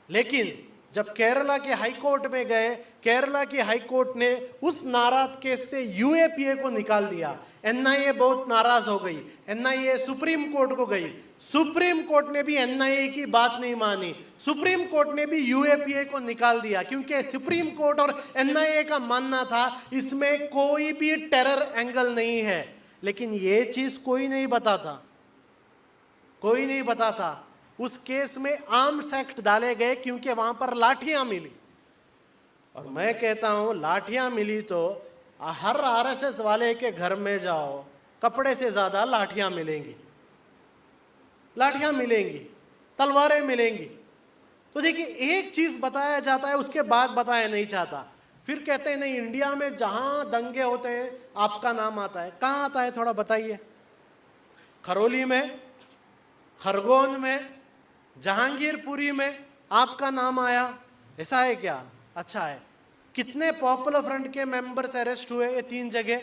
लेकिन जब केरला के हाई कोर्ट में गए, केरला की हाई कोर्ट ने उस नाराज केस से यूएपीए को निकाल दिया। एनआईए बहुत नाराज हो गई, एनआईए सुप्रीम कोर्ट को गई, सुप्रीम कोर्ट ने भी एनआईए की बात नहीं मानी, सुप्रीम कोर्ट ने भी यूएपीए को निकाल दिया, क्योंकि सुप्रीम कोर्ट और एनआईए का मानना था इसमें कोई भी टेरर एंगल नहीं है। लेकिन ये चीज कोई नहीं बताता, कोई नहीं बताता। उस केस में आर्म्स एक्ट डाले गए क्योंकि वहां पर लाठियां मिली। और मैं कहता हूं लाठियां मिली तो हर आरएसएस वाले के घर में जाओ, कपड़े से ज्यादा लाठियां मिलेंगी, लाठियां मिलेंगी, तलवारें मिलेंगी। तो देखिए, एक चीज बताया जाता है, उसके बाद बताया नहीं चाहता। फिर कहते हैं नहीं, इंडिया में जहां दंगे होते हैं आपका नाम आता है। कहां आता है थोड़ा बताइए? खरौली में, खरगोन में, जहांगीरपुरी में आपका नाम आया, ऐसा है क्या? अच्छा है। कितने पॉपुलर फ्रंट के मेंबर्स अरेस्ट हुए? ये 3 जगह।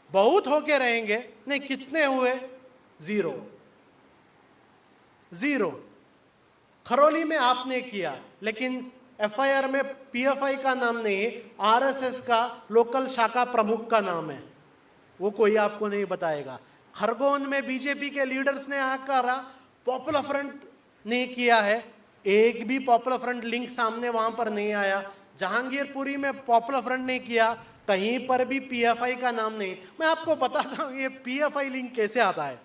बहुत होके रहेंगे। नहीं, कितने हुए? 0 0। खरौली में आपने किया, लेकिन एफआईआर में पीएफआई का नाम नहीं, आरएसएस का लोकल शाखा प्रमुख का नाम है, वो कोई आपको नहीं बताएगा। खरगोन में बीजेपी के लीडर्स ने आकर पॉपुलर फ्रंट ने किया है, एक भी पॉपुलर फ्रंट लिंक सामने वहां पर नहीं आया। जहांगीरपुरी में पॉपुलर फ्रंट ने किया, कहीं पर भी पीएफआई का नाम नहीं। मैं आपको बताता हूं ये पीएफआई लिंक कैसे आता है।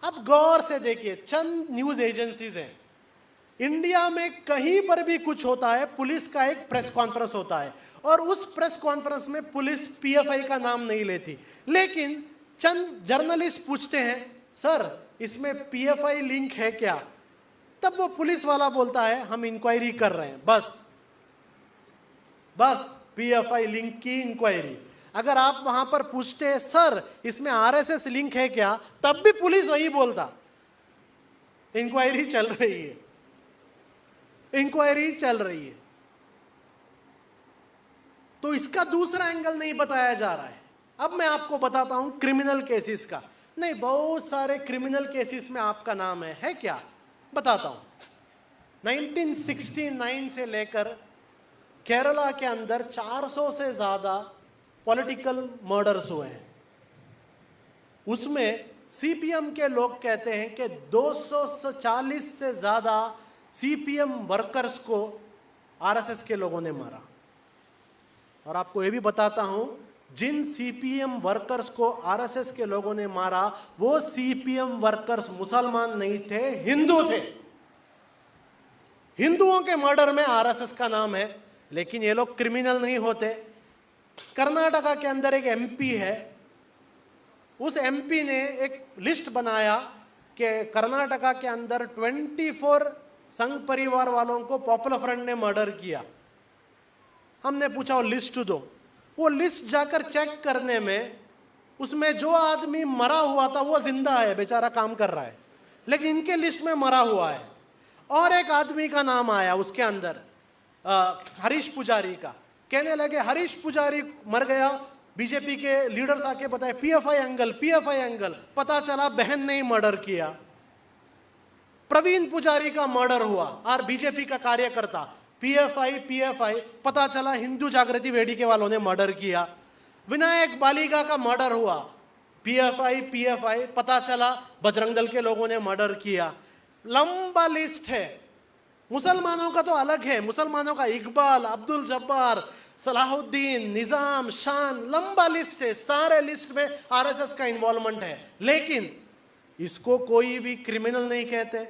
अब गौर से देखिए, चंद न्यूज एजेंसीज हैं इंडिया में, कहीं पर भी कुछ होता है पुलिस का एक प्रेस कॉन्फ्रेंस होता है, और उस प्रेस कॉन्फ्रेंस में पुलिस पीएफआई का नाम नहीं लेती। लेकिन चंद जर्नलिस्ट पूछते हैं सर इसमें पीएफआई लिंक है क्या? तब वो पुलिस वाला बोलता है हम इंक्वायरी कर रहे हैं। बस पीएफआई लिंक की इंक्वायरी। अगर आप वहां पर पूछते हैं सर इसमें आरएसएस लिंक है क्या, तब भी पुलिस वही बोलता इंक्वायरी चल रही है, इंक्वायरी चल रही है। तो इसका दूसरा एंगल नहीं बताया जा रहा है। अब मैं आपको बताता हूं क्रिमिनल केसेस का। नहीं, बहुत सारे क्रिमिनल केसेस में आपका नाम है क्या? बताता हूं। 1969 से लेकर केरला के अंदर 400 से ज्यादा पॉलिटिकल मर्डर्स हुए हैं। उसमें सीपीएम के लोग कहते हैं कि 240 से ज्यादा सीपीएम वर्कर्स को आरएसएस के लोगों ने मारा। और आपको यह भी बताता हूं, जिन सीपीएम वर्कर्स को आरएसएस के लोगों ने मारा वो सीपीएम वर्कर्स मुसलमान नहीं थे, हिंदू थे। हिंदुओं के मर्डर में आरएसएस का नाम है, लेकिन ये लोग क्रिमिनल नहीं होते। कर्नाटका के अंदर एक एमपी है, उस एमपी ने एक लिस्ट बनाया कि कर्नाटका के अंदर 24 संघ परिवार वालों को पॉपुलर फ्रंट ने मर्डर किया। हमने पूछा वो लिस्ट दो। वो लिस्ट जाकर चेक करने में उसमें जो आदमी मरा हुआ था वो जिंदा है, बेचारा काम कर रहा है, लेकिन इनके लिस्ट में मरा हुआ है। और एक आदमी का नाम आया उसके अंदर, हरीश पुजारी का। कहने लगे हरीश पुजारी मर गया, बीजेपी के लीडर्स आके बताए पीएफआई एंगल, पता चला बहन ने ही मर्डर किया। प्रवीण पुजारी का मर्डर हुआ और बीजेपी का कार्यकर्ता, पीएफआई, पता चला हिंदू जागृति वेदिके वालों ने मर्डर किया। विनायक बालिगा का मर्डर हुआ, पीएफआई, पता चला बजरंग दल के लोगों ने मर्डर किया। लंबा लिस्ट है। मुसलमानों का तो अलग है, मुसलमानों का इकबाल, अब्दुल जब्बार, सलाहुद्दीन, निजाम, शान, लंबा लिस्ट है। सारे लिस्ट में आरएसएस का इन्वॉल्वमेंट है, लेकिन इसको कोई भी क्रिमिनल नहीं कहते।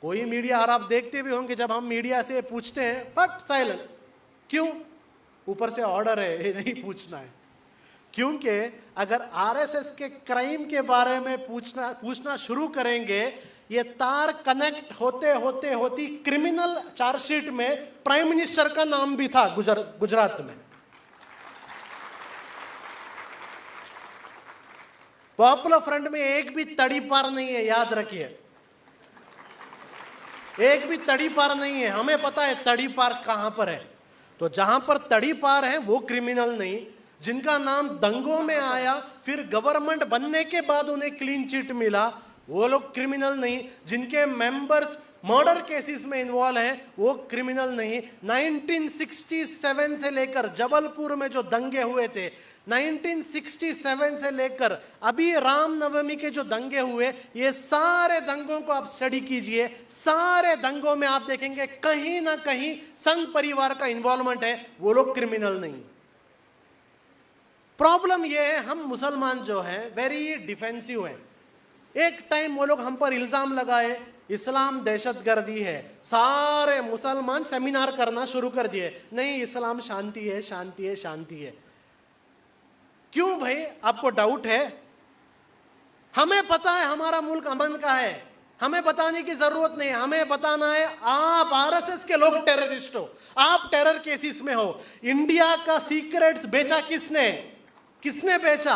कोई मीडिया, और आप देखते भी होंगे जब हम मीडिया से पूछते हैं बट साइलेंट। क्यों? ऊपर से ऑर्डर है, ये नहीं पूछना है। क्योंकि अगर आरएसएस के क्राइम के बारे में पूछना शुरू करेंगे, ये तार कनेक्ट होती क्रिमिनल चार्जशीट में प्राइम मिनिस्टर का नाम भी था गुजरात में। पॉपुलर फ्रंट में एक भी तड़ी पार नहीं है, याद रखिए, एक भी तड़ी पार नहीं है। हमें पता है तड़ी पार कहां पर है, तो जहां पर तड़ी पार है वो क्रिमिनल नहीं। जिनका नाम दंगों में आया, फिर गवर्नमेंट बनने के बाद उन्हें क्लीन चिट मिला, वो लोग क्रिमिनल नहीं। जिनके मेंबर्स मर्डर केसेस में इन्वॉल्व हैं वो क्रिमिनल नहीं। 1967 से लेकर जबलपुर में जो दंगे हुए थे, 1967 से लेकर अभी रामनवमी के जो दंगे हुए, ये सारे दंगों को आप स्टडी कीजिए। सारे दंगों में आप देखेंगे कहीं ना कहीं संघ परिवार का इन्वॉल्वमेंट है, वो लोग क्रिमिनल नहीं। प्रॉब्लम ये है, हम मुसलमान जो हैं वेरी डिफेंसिव हैं। एक टाइम वो लोग हम पर इल्जाम लगाए इस्लाम दहशतगर्दी है, सारे मुसलमान सेमिनार करना शुरू कर दिए, नहीं इस्लाम शांति है, शांति है, शांति है। क्यों भाई, आपको डाउट है? हमें पता है हमारा मुल्क अमन का है, हमें बताने की जरूरत नहीं। हमें बताना है आप आरएसएस के लोग टेररिस्ट हो, आप टेरर केसेस में हो। इंडिया का सीक्रेट्स बेचा किसने बेचा?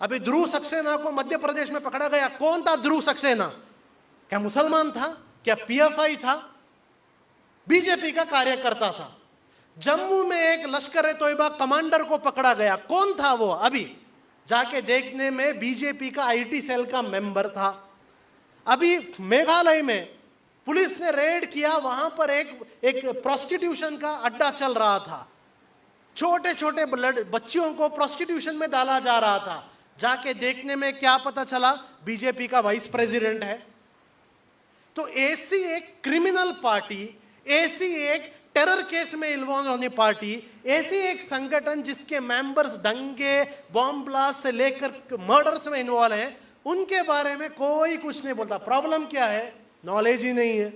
अभी ध्रुव सक्सेना को मध्य प्रदेश में पकड़ा गया। कौन था ध्रुव सक्सेना? क्या मुसलमान था? क्या पीएफआई था? बीजेपी का कार्यकर्ता था। जम्मू में एक लश्कर ए तोयबा कमांडर को पकड़ा गया। कौन था वो? अभी जाके देखने में बीजेपी का आईटी सेल का मेंबर था। अभी मेघालय में पुलिस ने रेड किया, वहां पर एक प्रोस्टिट्यूशन का अड्डा चल रहा था। छोटे छोटे बच्चियों को प्रोस्टिट्यूशन में डाला जा रहा था। जाके देखने में क्या पता चला? बीजेपी का वाइस प्रेसिडेंट है। तो ऐसी एक क्रिमिनल पार्टी, ऐसी एक टेरर केस में इन्वॉल्व होने पार्टी, ऐसी एक संगठन जिसके मेंबर्स दंगे, बॉम्ब ब्लास्ट से लेकर मर्डर्स में इन्वॉल्व हैं, उनके बारे में कोई कुछ नहीं बोलता। प्रॉब्लम क्या है? नॉलेज ही नहीं है,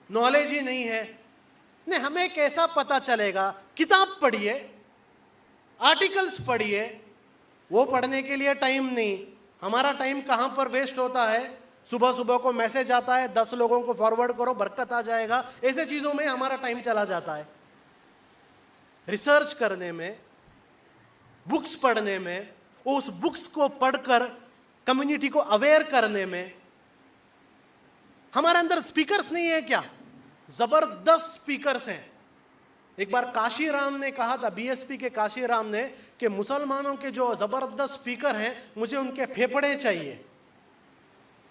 नॉलेज ही नहीं है। नहीं, हमें कैसा पता चलेगा? किताब पढ़िए, आर्टिकल्स पढ़िए, वो पढ़ने के लिए टाइम नहीं। हमारा टाइम कहां पर वेस्ट होता है? सुबह सुबह को मैसेज आता है, 10 लोगों को फॉरवर्ड करो, बरकत आ जाएगा, ऐसे चीजों में हमारा टाइम चला जाता है। रिसर्च करने में, बुक्स पढ़ने में, उस बुक्स को पढ़कर कम्युनिटी को अवेयर करने में। हमारे अंदर स्पीकर्स नहीं है क्या? जबरदस्त स्पीकर्स हैं। एक बार काशीराम ने कहा था, बीएसपी के काशीराम ने, कि मुसलमानों के जो जबरदस्त स्पीकर हैं, मुझे उनके फेफड़े चाहिए।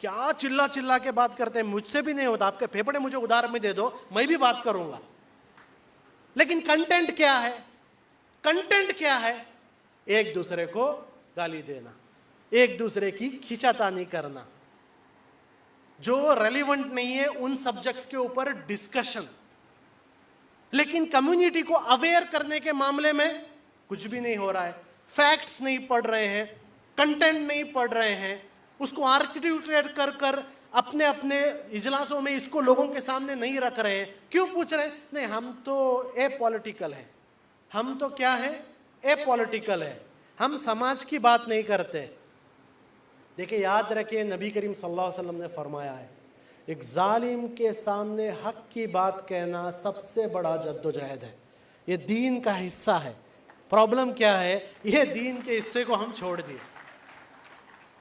क्या चिल्ला चिल्ला के बात करते हैं, मुझसे भी नहीं होता, आपके फेफड़े मुझे उधार में दे दो, मैं भी बात करूंगा। लेकिन कंटेंट क्या है? कंटेंट क्या है? एक दूसरे को गाली देना, एक दूसरे की खींचातानी करना, जो रेलिवेंट नहीं है उन सब्जेक्ट्स के ऊपर डिस्कशन। लेकिन कम्युनिटी को अवेयर करने के मामले में कुछ भी नहीं हो रहा है। फैक्ट्स नहीं पढ़ रहे हैं, कंटेंट नहीं पढ़ रहे हैं, उसको आर्टिकुलेट कर कर अपने अपने इजलासों में इसको लोगों के सामने नहीं रख रहे हैं। क्यों पूछ रहे हैं? नहीं, हम तो ए पॉलिटिकल है, हम तो क्या है, ए पॉलिटिकल है, हम समाज की बात नहीं करते। देखिए, याद रखिए, नबी करीम सल्लल्लाहु अलैहि वसल्लम ने फरमाया है, एक जालिम के सामने हक की बात कहना सबसे बड़ा जद्दोजहद है। ये दीन का हिस्सा है। प्रॉब्लम क्या है? ये दीन के हिस्से को हम छोड़ दिए।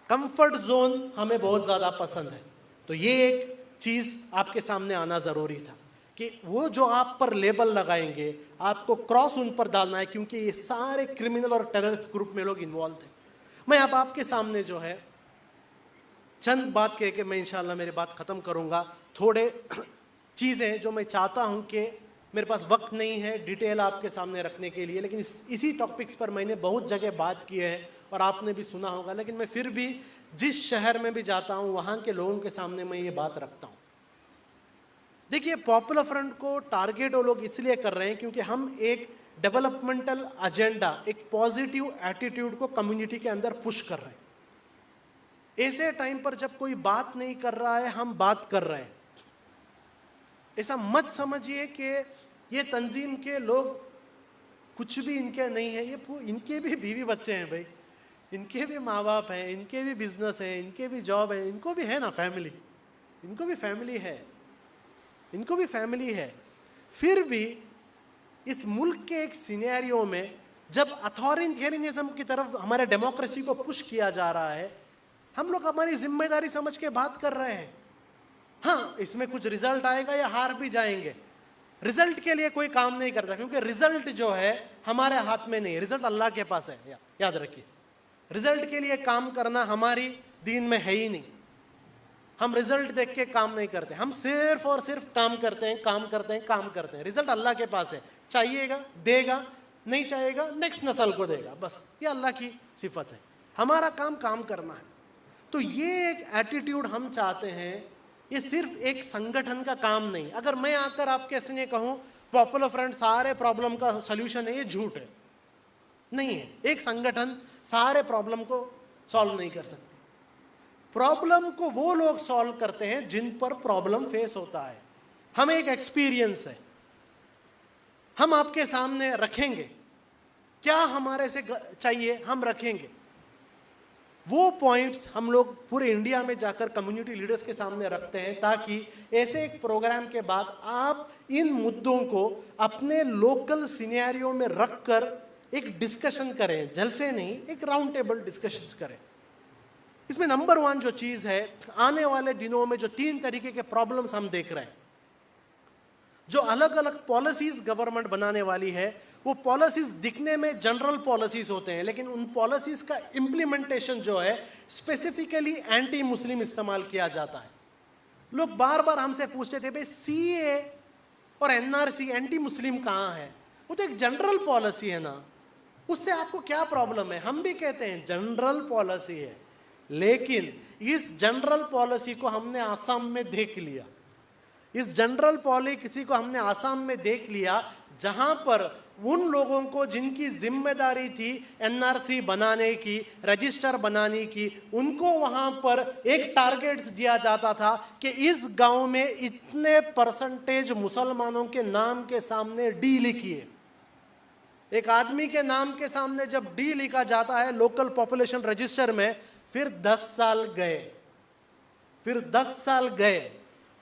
कंफर्ट जोन हमें बहुत ज़्यादा पसंद है। तो ये एक चीज़ आपके सामने आना ज़रूरी था कि वो जो आप पर लेबल लगाएंगे, आपको क्रॉस उन पर डालना है, क्योंकि ये सारे क्रिमिनल और टेररिस्ट ग्रुप में लोग इन्वॉल्व थे। मैं अब आपके सामने जो है चंद बात कह के मैं इंशाल्लाह मेरी बात ख़त्म करूँगा। थोड़े चीज़ें जो मैं चाहता हूँ कि मेरे पास वक्त नहीं है डिटेल आपके सामने रखने के लिए, लेकिन इसी टॉपिक्स पर मैंने बहुत जगह बात की है और आपने भी सुना होगा। लेकिन मैं फिर भी जिस शहर में भी जाता हूँ वहाँ के लोगों के सामने मैं ये बात रखता हूँ। देखिए, पॉपुलर फ्रंट को टारगेट वो लोग इसलिए कर रहे हैं क्योंकि हम एक डेवलपमेंटल एजेंडा, एक पॉजिटिव एटीट्यूड को कम्युनिटी के अंदर पुश कर रहे हैं। ऐसे टाइम पर जब कोई बात नहीं कर रहा है, हम बात कर रहे हैं। ऐसा मत समझिए कि ये तंजीम के लोग कुछ भी इनके नहीं है। ये इनके भी बीवी बच्चे हैं भाई, इनके भी माँ बाप हैं, इनके भी बिजनेस है, इनके भी जॉब है, इनको भी है ना फैमिली, इनको भी फैमिली है, इनको भी फैमिली है। फिर भी इस मुल्क के एक सिनेरियो में जब अथॉरिटेरियनिज्म की तरफ हमारे डेमोक्रेसी को पुश किया जा रहा है, हम लोग हमारी जिम्मेदारी समझ के बात कर रहे हैं। हाँ, इसमें कुछ रिजल्ट आएगा या हार भी जाएंगे, रिजल्ट के लिए कोई काम नहीं करता, क्योंकि रिजल्ट जो है हमारे हाथ में नहीं, रिजल्ट अल्लाह के पास है। याद रखिए, रिजल्ट के लिए काम करना हमारी दीन में है ही नहीं। हम रिजल्ट देख के काम नहीं करते, हम सिर्फ और सिर्फ काम करते हैं, काम करते हैं, काम करते हैं। रिजल्ट अल्लाह के पास है, चाहिएगा देगा, नहीं चाहेगा नेक्स्ट नस्ल को देगा, बस ये अल्लाह की सिफत है। हमारा काम काम करना है। तो ये एक एटीट्यूड हम चाहते हैं। ये सिर्फ एक संगठन का काम नहीं। अगर मैं आकर आपके सामने कहूँ पॉपुलर फ्रंट सारे प्रॉब्लम का सल्यूशन है, ये झूठ है, नहीं है। एक संगठन सारे प्रॉब्लम को सॉल्व नहीं कर सकते। प्रॉब्लम को वो लोग सॉल्व करते हैं जिन पर प्रॉब्लम फेस होता है। हमें एक एक्सपीरियंस है, हम आपके सामने रखेंगे, क्या हमारे से चाहिए हम रखेंगे। वो पॉइंट्स हम लोग पूरे इंडिया में जाकर कम्युनिटी लीडर्स के सामने रखते हैं, ताकि ऐसे एक प्रोग्राम के बाद आप इन मुद्दों को अपने लोकल सिनेरियो में रखकर एक डिस्कशन करें, जलसे नहीं, एक राउंड टेबल डिस्कशंस करें। इसमें नंबर 1 जो चीज़ है, आने वाले दिनों में जो 3 तरीके के प्रॉब्लम्स हम देख रहे हैं, जो अलग अलग पॉलिसीज गवर्नमेंट बनाने वाली है, वो पॉलिसीज दिखने में जनरल पॉलिसीज होते हैं, लेकिन उन पॉलिसीज का इम्प्लीमेंटेशन जो है स्पेसिफिकली एंटी मुस्लिम इस्तेमाल किया जाता है। लोग बार बार हमसे पूछते थे, भाई CAA और NRC एंटी मुस्लिम कहाँ है? वो तो एक जनरल पॉलिसी है ना, उससे आपको क्या प्रॉब्लम है? हम भी कहते हैं जनरल पॉलिसी है, लेकिन इस जनरल पॉलिसी को हमने आसाम में देख लिया। इस जनरल पॉलिसी को हमने आसाम में देख लिया, जहां पर उन लोगों को जिनकी जिम्मेदारी थी NRC बनाने की, रजिस्टर बनाने की, उनको वहां पर एक टारगेट्स दिया जाता था कि इस गांव में इतने परसेंटेज मुसलमानों के नाम के सामने D लिखिए। एक आदमी के नाम के सामने जब D लिखा जाता है लोकल पॉपुलेशन रजिस्टर में, फिर 10 साल गए, फिर 10 साल गए।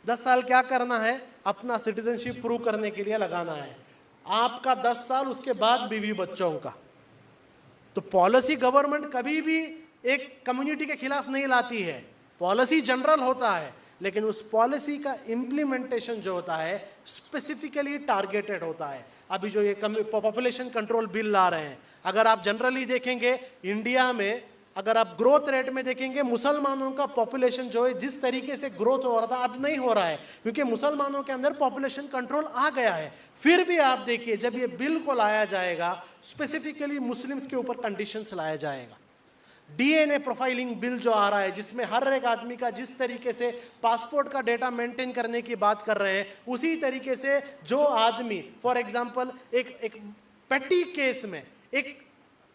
10 साल क्या करना है? अपना सिटीजनशिप प्रूव करने के लिए लगाना है। आपका 10 साल, उसके बाद बीवी बच्चों का। तो पॉलिसी गवर्नमेंट कभी भी एक कम्युनिटी के खिलाफ नहीं लाती है। पॉलिसी जनरल होता है, लेकिन उस पॉलिसी का इम्प्लीमेंटेशन जो होता है स्पेसिफिकली टारगेटेड होता है। अभी जो ये पॉपुलेशन कंट्रोल बिल ला रहे हैं, अगर आप जनरली देखेंगे इंडिया में, अगर आप ग्रोथ रेट में देखेंगे, मुसलमानों का पॉपुलेशन जो है जिस तरीके से ग्रोथ हो रहा था अब नहीं हो रहा है, क्योंकि मुसलमानों के अंदर पॉपुलेशन कंट्रोल आ गया है। फिर भी आप देखिए, जब ये बिल को लाया जाएगा स्पेसिफिकली मुस्लिम्स के ऊपर कंडीशंस लाया जाएगा। डीएनए प्रोफाइलिंग बिल जो आ रहा है, जिसमें हर एक आदमी का जिस तरीके से पासपोर्ट का डेटा मेंटेन करने की बात कर रहे हैं, उसी तरीके से जो आदमी फॉर एग्जांपल एक पेटी केस में एक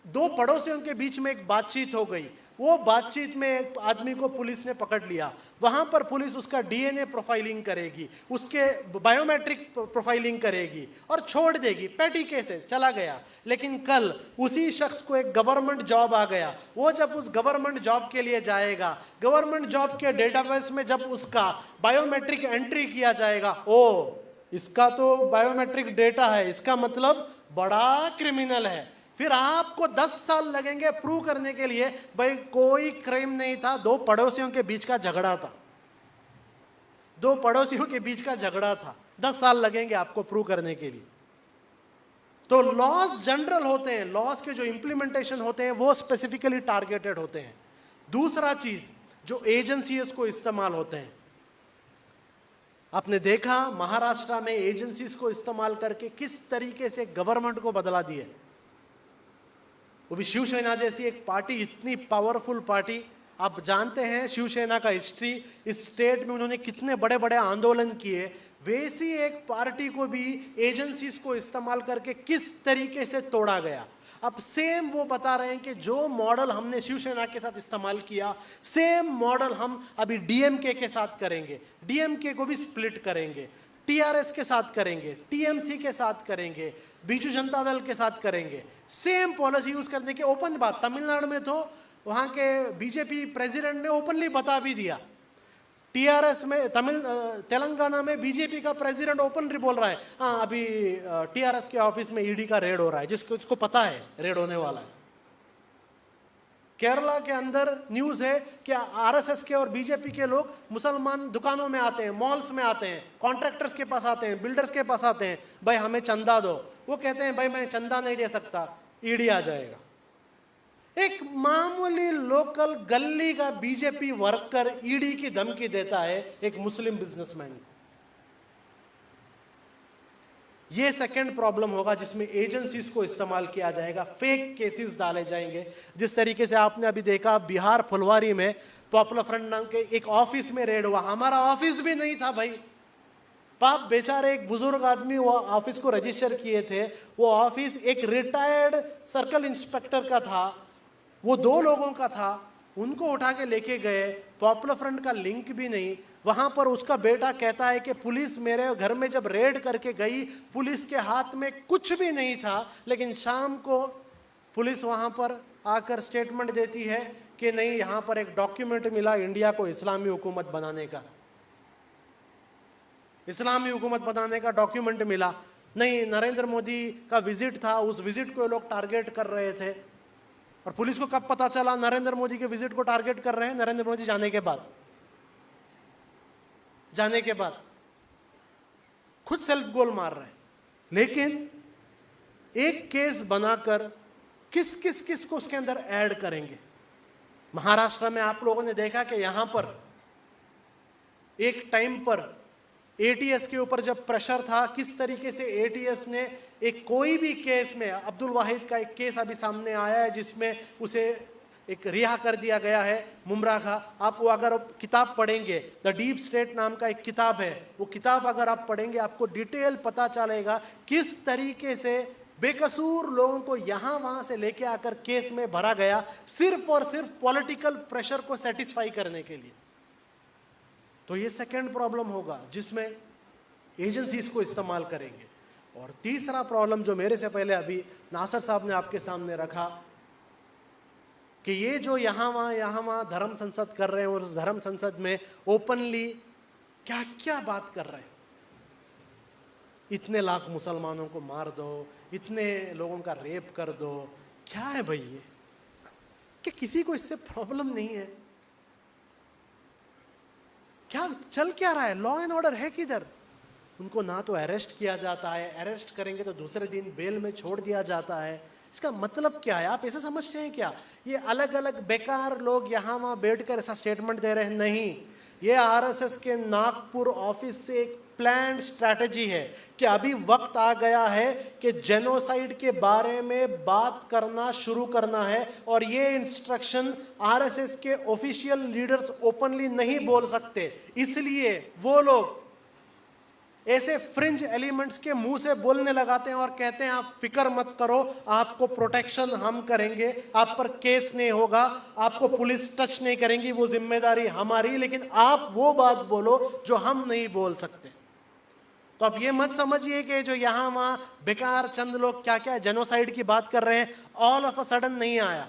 दो पड़ोसियों के बीच में एक बातचीत हो गई, वो बातचीत में एक आदमी को पुलिस ने पकड़ लिया, वहां पर पुलिस उसका डीएनए प्रोफाइलिंग करेगी, उसके बायोमेट्रिक प्रोफाइलिंग करेगी और छोड़ देगी, पेटी केस है, चला गया। लेकिन कल उसी शख्स को एक गवर्नमेंट जॉब आ गया, वो जब उस गवर्नमेंट जॉब के लिए जाएगा, गवर्नमेंट जॉब के डेटाबेस में जब उसका बायोमेट्रिक एंट्री किया जाएगा, ओ इसका तो बायोमेट्रिक डेटा है, इसका मतलब बड़ा क्रिमिनल है। फिर आपको 10 साल लगेंगे प्रूव करने के लिए भाई कोई क्राइम नहीं था, दो पड़ोसियों के बीच का झगड़ा था, दो पड़ोसियों के बीच का झगड़ा था, 10 साल लगेंगे आपको प्रूव करने के लिए। तो लॉज जनरल होते हैं, लॉज के जो इंप्लीमेंटेशन होते हैं वो स्पेसिफिकली टारगेटेड होते हैं। दूसरा चीज जो एजेंसीज को इस्तेमाल होते हैं, आपने देखा महाराष्ट्र में एजेंसीज को इस्तेमाल करके किस तरीके से गवर्नमेंट को बदला दिए। वो भी शिवसेना जैसी एक पार्टी, इतनी पावरफुल पार्टी, आप जानते हैं शिवसेना का हिस्ट्री, इस स्टेट में उन्होंने कितने बड़े बड़े आंदोलन किए। वैसी एक पार्टी को भी एजेंसीज को इस्तेमाल करके किस तरीके से तोड़ा गया। अब सेम वो बता रहे हैं कि जो मॉडल हमने शिवसेना के साथ इस्तेमाल किया, सेम मॉडल हम अभी डीएमके के साथ करेंगे, डीएमके को भी स्प्लिट करेंगे, टीआरएस के साथ करेंगे, टीएमसी के साथ करेंगे, बीजू जनता दल के साथ करेंगे, सेम पॉलिसी यूज करने के। ओपन बात, तमिलनाडु में तो वहां के बीजेपी प्रेसिडेंट ने ओपनली बता भी दिया, टीआरएस में तेलंगाना में बीजेपी का प्रेसिडेंट ओपनली बोल रहा है, हाँ अभी टीआरएस के ऑफिस में ईडी का रेड हो रहा है, जिसको पता है रेड होने वाला है। केरला के अंदर न्यूज है कि आरएसएस के और बीजेपी के लोग मुसलमान दुकानों में आते हैं, मॉल्स में आते हैं, कॉन्ट्रैक्टर्स के पास आते हैं, बिल्डर्स के पास आते हैं, भाई हमें चंदा दो। वो कहते हैं भाई मैं चंदा नहीं दे सकता, ईडी आ जाएगा। एक मामूली लोकल गली का बीजेपी वर्कर ईडी की धमकी देता है एक मुस्लिम बिजनेसमैन को। ये सेकंड प्रॉब्लम होगा जिसमें एजेंसीज को इस्तेमाल किया जाएगा, फेक केसेस डाले जाएंगे। जिस तरीके से आपने अभी देखा बिहार फुलवारी में पॉपुलर फ्रंट नाम के एक ऑफिस में रेड हुआ, हमारा ऑफिस भी नहीं था भाई, पाप बेचारे एक बुजुर्ग आदमी वो ऑफिस को रजिस्टर किए थे, वो ऑफिस एक रिटायर्ड सर्कल इंस्पेक्टर का था, वो 2 लोगों का था, उनको उठा के लेके गए, पॉपुलर फ्रंट का लिंक भी नहीं। वहां पर उसका बेटा कहता है कि पुलिस मेरे घर में जब रेड करके गई, पुलिस के हाथ में कुछ भी नहीं था, लेकिन शाम को पुलिस वहां पर आकर स्टेटमेंट देती है कि नहीं, यहां पर एक डॉक्यूमेंट मिला इंडिया को इस्लामी हुकूमत बनाने का, इस्लामी हुकूमत बनाने का डॉक्यूमेंट मिला। नहीं, नरेंद्र मोदी का विजिट था, उस विजिट को लोग टारगेट कर रहे थे। और पुलिस को कब पता चला नरेंद्र मोदी के विजिट को टारगेट कर रहे हैं? नरेंद्र मोदी जाने के बाद खुद सेल्फ गोल मार रहे हैं। लेकिन एक केस बनाकर किस को उसके अंदर ऐड करेंगे। महाराष्ट्र में आप लोगों ने देखा कि यहां पर एक टाइम पर एटीएस के ऊपर जब प्रेशर था, किस तरीके से एटीएस ने एक कोई भी केस में, अब्दुल वाहिद का एक केस अभी सामने आया है जिसमें उसे एक रिहा कर दिया गया है, मुमरा का। आप वो अगर किताब पढ़ेंगे, द डीप स्टेट नाम का एक किताब है, वो किताब अगर आप पढ़ेंगे आपको डिटेल पता चलेगा किस तरीके से बेकसूर लोगों को यहां वहां से लेके आकर केस में भरा गया, सिर्फ और सिर्फ पॉलिटिकल प्रेशर को सेटिस्फाई करने के लिए। तो ये सेकेंड प्रॉब्लम होगा जिसमें एजेंसीज को इस्तेमाल करेंगे। और तीसरा प्रॉब्लम जो मेरे से पहले अभी नासर साहब ने आपके सामने रखा कि ये जो यहां वहां धर्म संसद कर रहे हैं, और उस धर्म संसद में ओपनली क्या क्या बात कर रहे हैं, इतने लाख मुसलमानों को मार दो, इतने लोगों का रेप कर दो, क्या है भाई ये? कि किसी को इससे प्रॉब्लम नहीं है? क्या चल क्या रहा है? लॉ एंड ऑर्डर है किधर? उनको ना तो अरेस्ट किया जाता है, अरेस्ट करेंगे तो दूसरे दिन बेल में छोड़ दिया जाता है। इसका मतलब क्या है? आप ऐसा समझते हैं क्या ये अलग अलग बेकार लोग यहां वहां बैठकर ऐसा स्टेटमेंट दे रहे हैं? नहीं, ये आरएसएस के नागपुर ऑफिस से एक प्लान्ड स्ट्रैटेजी है कि अभी वक्त आ गया है कि जेनोसाइड के बारे में बात करना शुरू करना है, और ये इंस्ट्रक्शन आरएसएस के ऑफिशियल लीडर्स ओपनली नहीं बोल सकते, इसलिए वो लोग ऐसे फ्रिंज एलिमेंट्स के मुंह से बोलने लगाते हैं और कहते हैं आप फिक्र मत करो, आपको प्रोटेक्शन हम करेंगे, आप पर केस नहीं होगा, आपको पुलिस टच नहीं करेंगी, वो जिम्मेदारी हमारी, लेकिन आप वो बात बोलो जो हम नहीं बोल सकते। तो आप ये मत समझिए कि जो यहां वहां बेकार चंद लोग क्या क्या जेनोसाइड की बात कर रहे हैं, ऑल ऑफ अ सडन नहीं आया।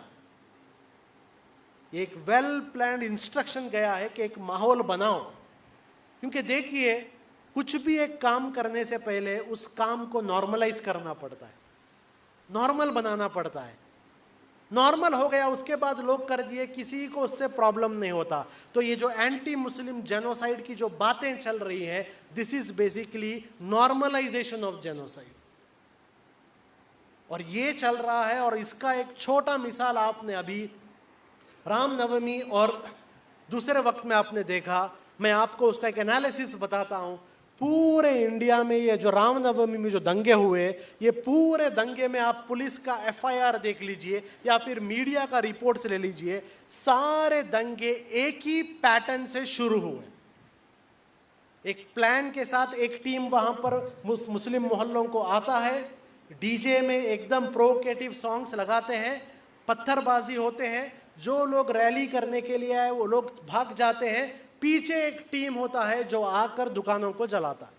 एक वेल प्लान्ड इंस्ट्रक्शन गया है कि एक माहौल बनाओ, क्योंकि देखिए कुछ भी एक काम करने से पहले उस काम को नॉर्मलाइज करना पड़ता है, नॉर्मल बनाना पड़ता है। नॉर्मल हो गया उसके बाद लोग कर दिए, किसी को उससे प्रॉब्लम नहीं होता। तो ये जो एंटी मुस्लिम जेनोसाइड की जो बातें चल रही है, this is basically normalization of genocide, और ये चल रहा है। और इसका एक छोटा मिसाल आपने अभी रामनवमी और दूसरे वक्त में आपने देखा, मैं आपको उसका एक एनालिसिस बताता हूं। पूरे इंडिया में ये जो रामनवमी में जो दंगे हुए, ये पूरे दंगे में आप पुलिस का एफआईआर देख लीजिए या फिर मीडिया का रिपोर्ट से ले लीजिए, सारे दंगे एक ही पैटर्न से शुरू हुए। एक प्लान के साथ एक टीम वहां पर मुस्लिम मोहल्लों को आता है, डीजे में एकदम प्रोवोकेटिव सॉन्ग्स लगाते हैं, पत्थरबाजी होते हैं, जो लोग रैली करने के लिए आए वो लोग भाग जाते हैं, पीछे एक टीम होता है जो आकर दुकानों को जलाता।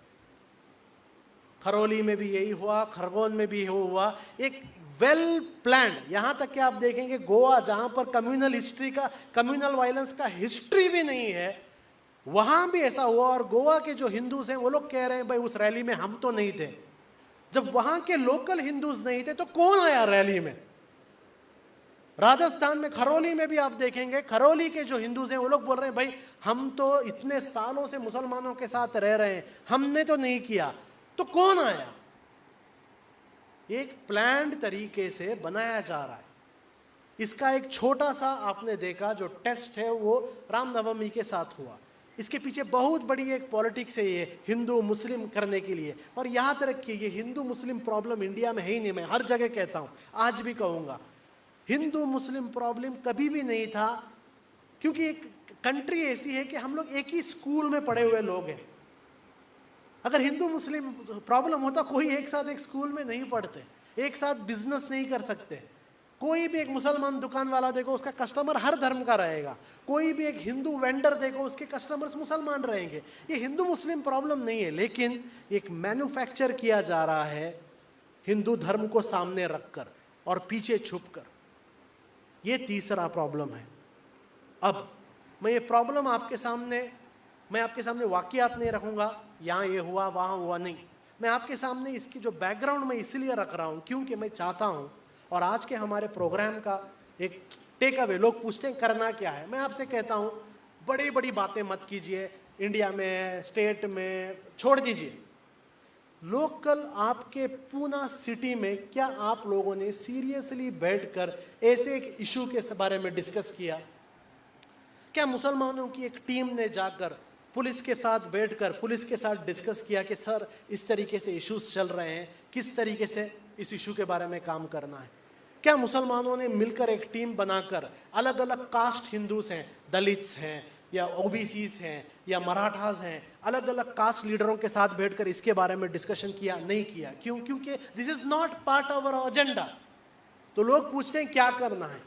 खरौली में भी यही हुआ, खरगोन में भी हुआ। एक वेल प्लान्ड, यहां तक कि आप देखेंगे गोवा जहां पर कम्युनल हिस्ट्री का, कम्युनल वायलेंस का हिस्ट्री भी नहीं है, वहां भी ऐसा हुआ। और गोवा के जो हिंदूज हैं वो लोग कह रहे हैं भाई उस रैली में हम तो नहीं थे। जब वहां के लोकल हिंदूज नहीं थे तो कौन आया रैली में? राजस्थान में खरौली में भी आप देखेंगे, खरौली के जो हिंदूज हैं वो लोग बोल रहे हैं भाई हम तो इतने सालों से मुसलमानों के साथ रह रहे हैं, हमने तो नहीं किया। तो कौन आया? एक प्लान्ड तरीके से बनाया जा रहा है। इसका एक छोटा सा आपने देखा जो टेस्ट है वो रामनवमी के साथ हुआ। इसके पीछे बहुत बड़ी एक पॉलिटिक्स है, ये हिंदू मुस्लिम करने के लिए। और याद रखिए ये हिंदू मुस्लिम प्रॉब्लम इंडिया में है ही नहीं, मैं हर जगह कहता हूं, आज भी कहूंगा, हिंदू मुस्लिम प्रॉब्लम कभी भी नहीं था, क्योंकि एक कंट्री ऐसी है कि हम लोग एक ही स्कूल में पढ़े हुए लोग हैं। अगर हिंदू मुस्लिम प्रॉब्लम होता, कोई एक साथ एक स्कूल में नहीं पढ़ते, एक साथ बिजनेस नहीं कर सकते। कोई भी एक मुसलमान दुकान वाला देखो उसका कस्टमर हर धर्म का रहेगा, कोई भी एक हिंदू वेंडर देखो उसके कस्टमर्स मुसलमान रहेंगे। ये हिंदू मुस्लिम प्रॉब्लम नहीं है, लेकिन एक मैन्युफैक्चर किया जा रहा है हिंदू धर्म को सामने रखकर और पीछे छुपकर। ये तीसरा प्रॉब्लम है। अब मैं ये प्रॉब्लम आपके सामने, मैं आपके सामने वाकयात नहीं रखूंगा, यहाँ ये हुआ वहाँ हुआ, नहीं, मैं आपके सामने इसकी जो बैकग्राउंड मैं इसलिए रख रहा हूँ क्योंकि मैं चाहता हूँ, और आज के हमारे प्रोग्राम का एक टेक अवे, लोग पूछते हैं करना क्या है, मैं आपसे कहता हूँ बड़ी बड़ी बातें मत कीजिए, इंडिया में स्टेट में छोड़ दीजिए। लोकल आपके पूना सिटी में क्या आप लोगों ने सीरियसली बैठकर ऐसे एक इशू के बारे में डिस्कस किया? क्या मुसलमानों की एक टीम ने जाकर पुलिस के साथ बैठकर पुलिस के साथ डिस्कस किया कि सर इस तरीके से इश्यूज चल रहे हैं, किस तरीके से इस इशू के बारे में काम करना है? क्या मुसलमानों ने मिलकर एक टीम बनाकर, अलग अलग कास्ट हिंदूज हैं, दलित्स हैं या ओबीसीज हैं या मराठास हैं, अलग अलग कास्ट लीडरों के साथ बैठकर इसके बारे में डिस्कशन किया? नहीं किया। क्यों? क्योंकि this is not part of our agenda. तो लोग पूछते हैं क्या करना है।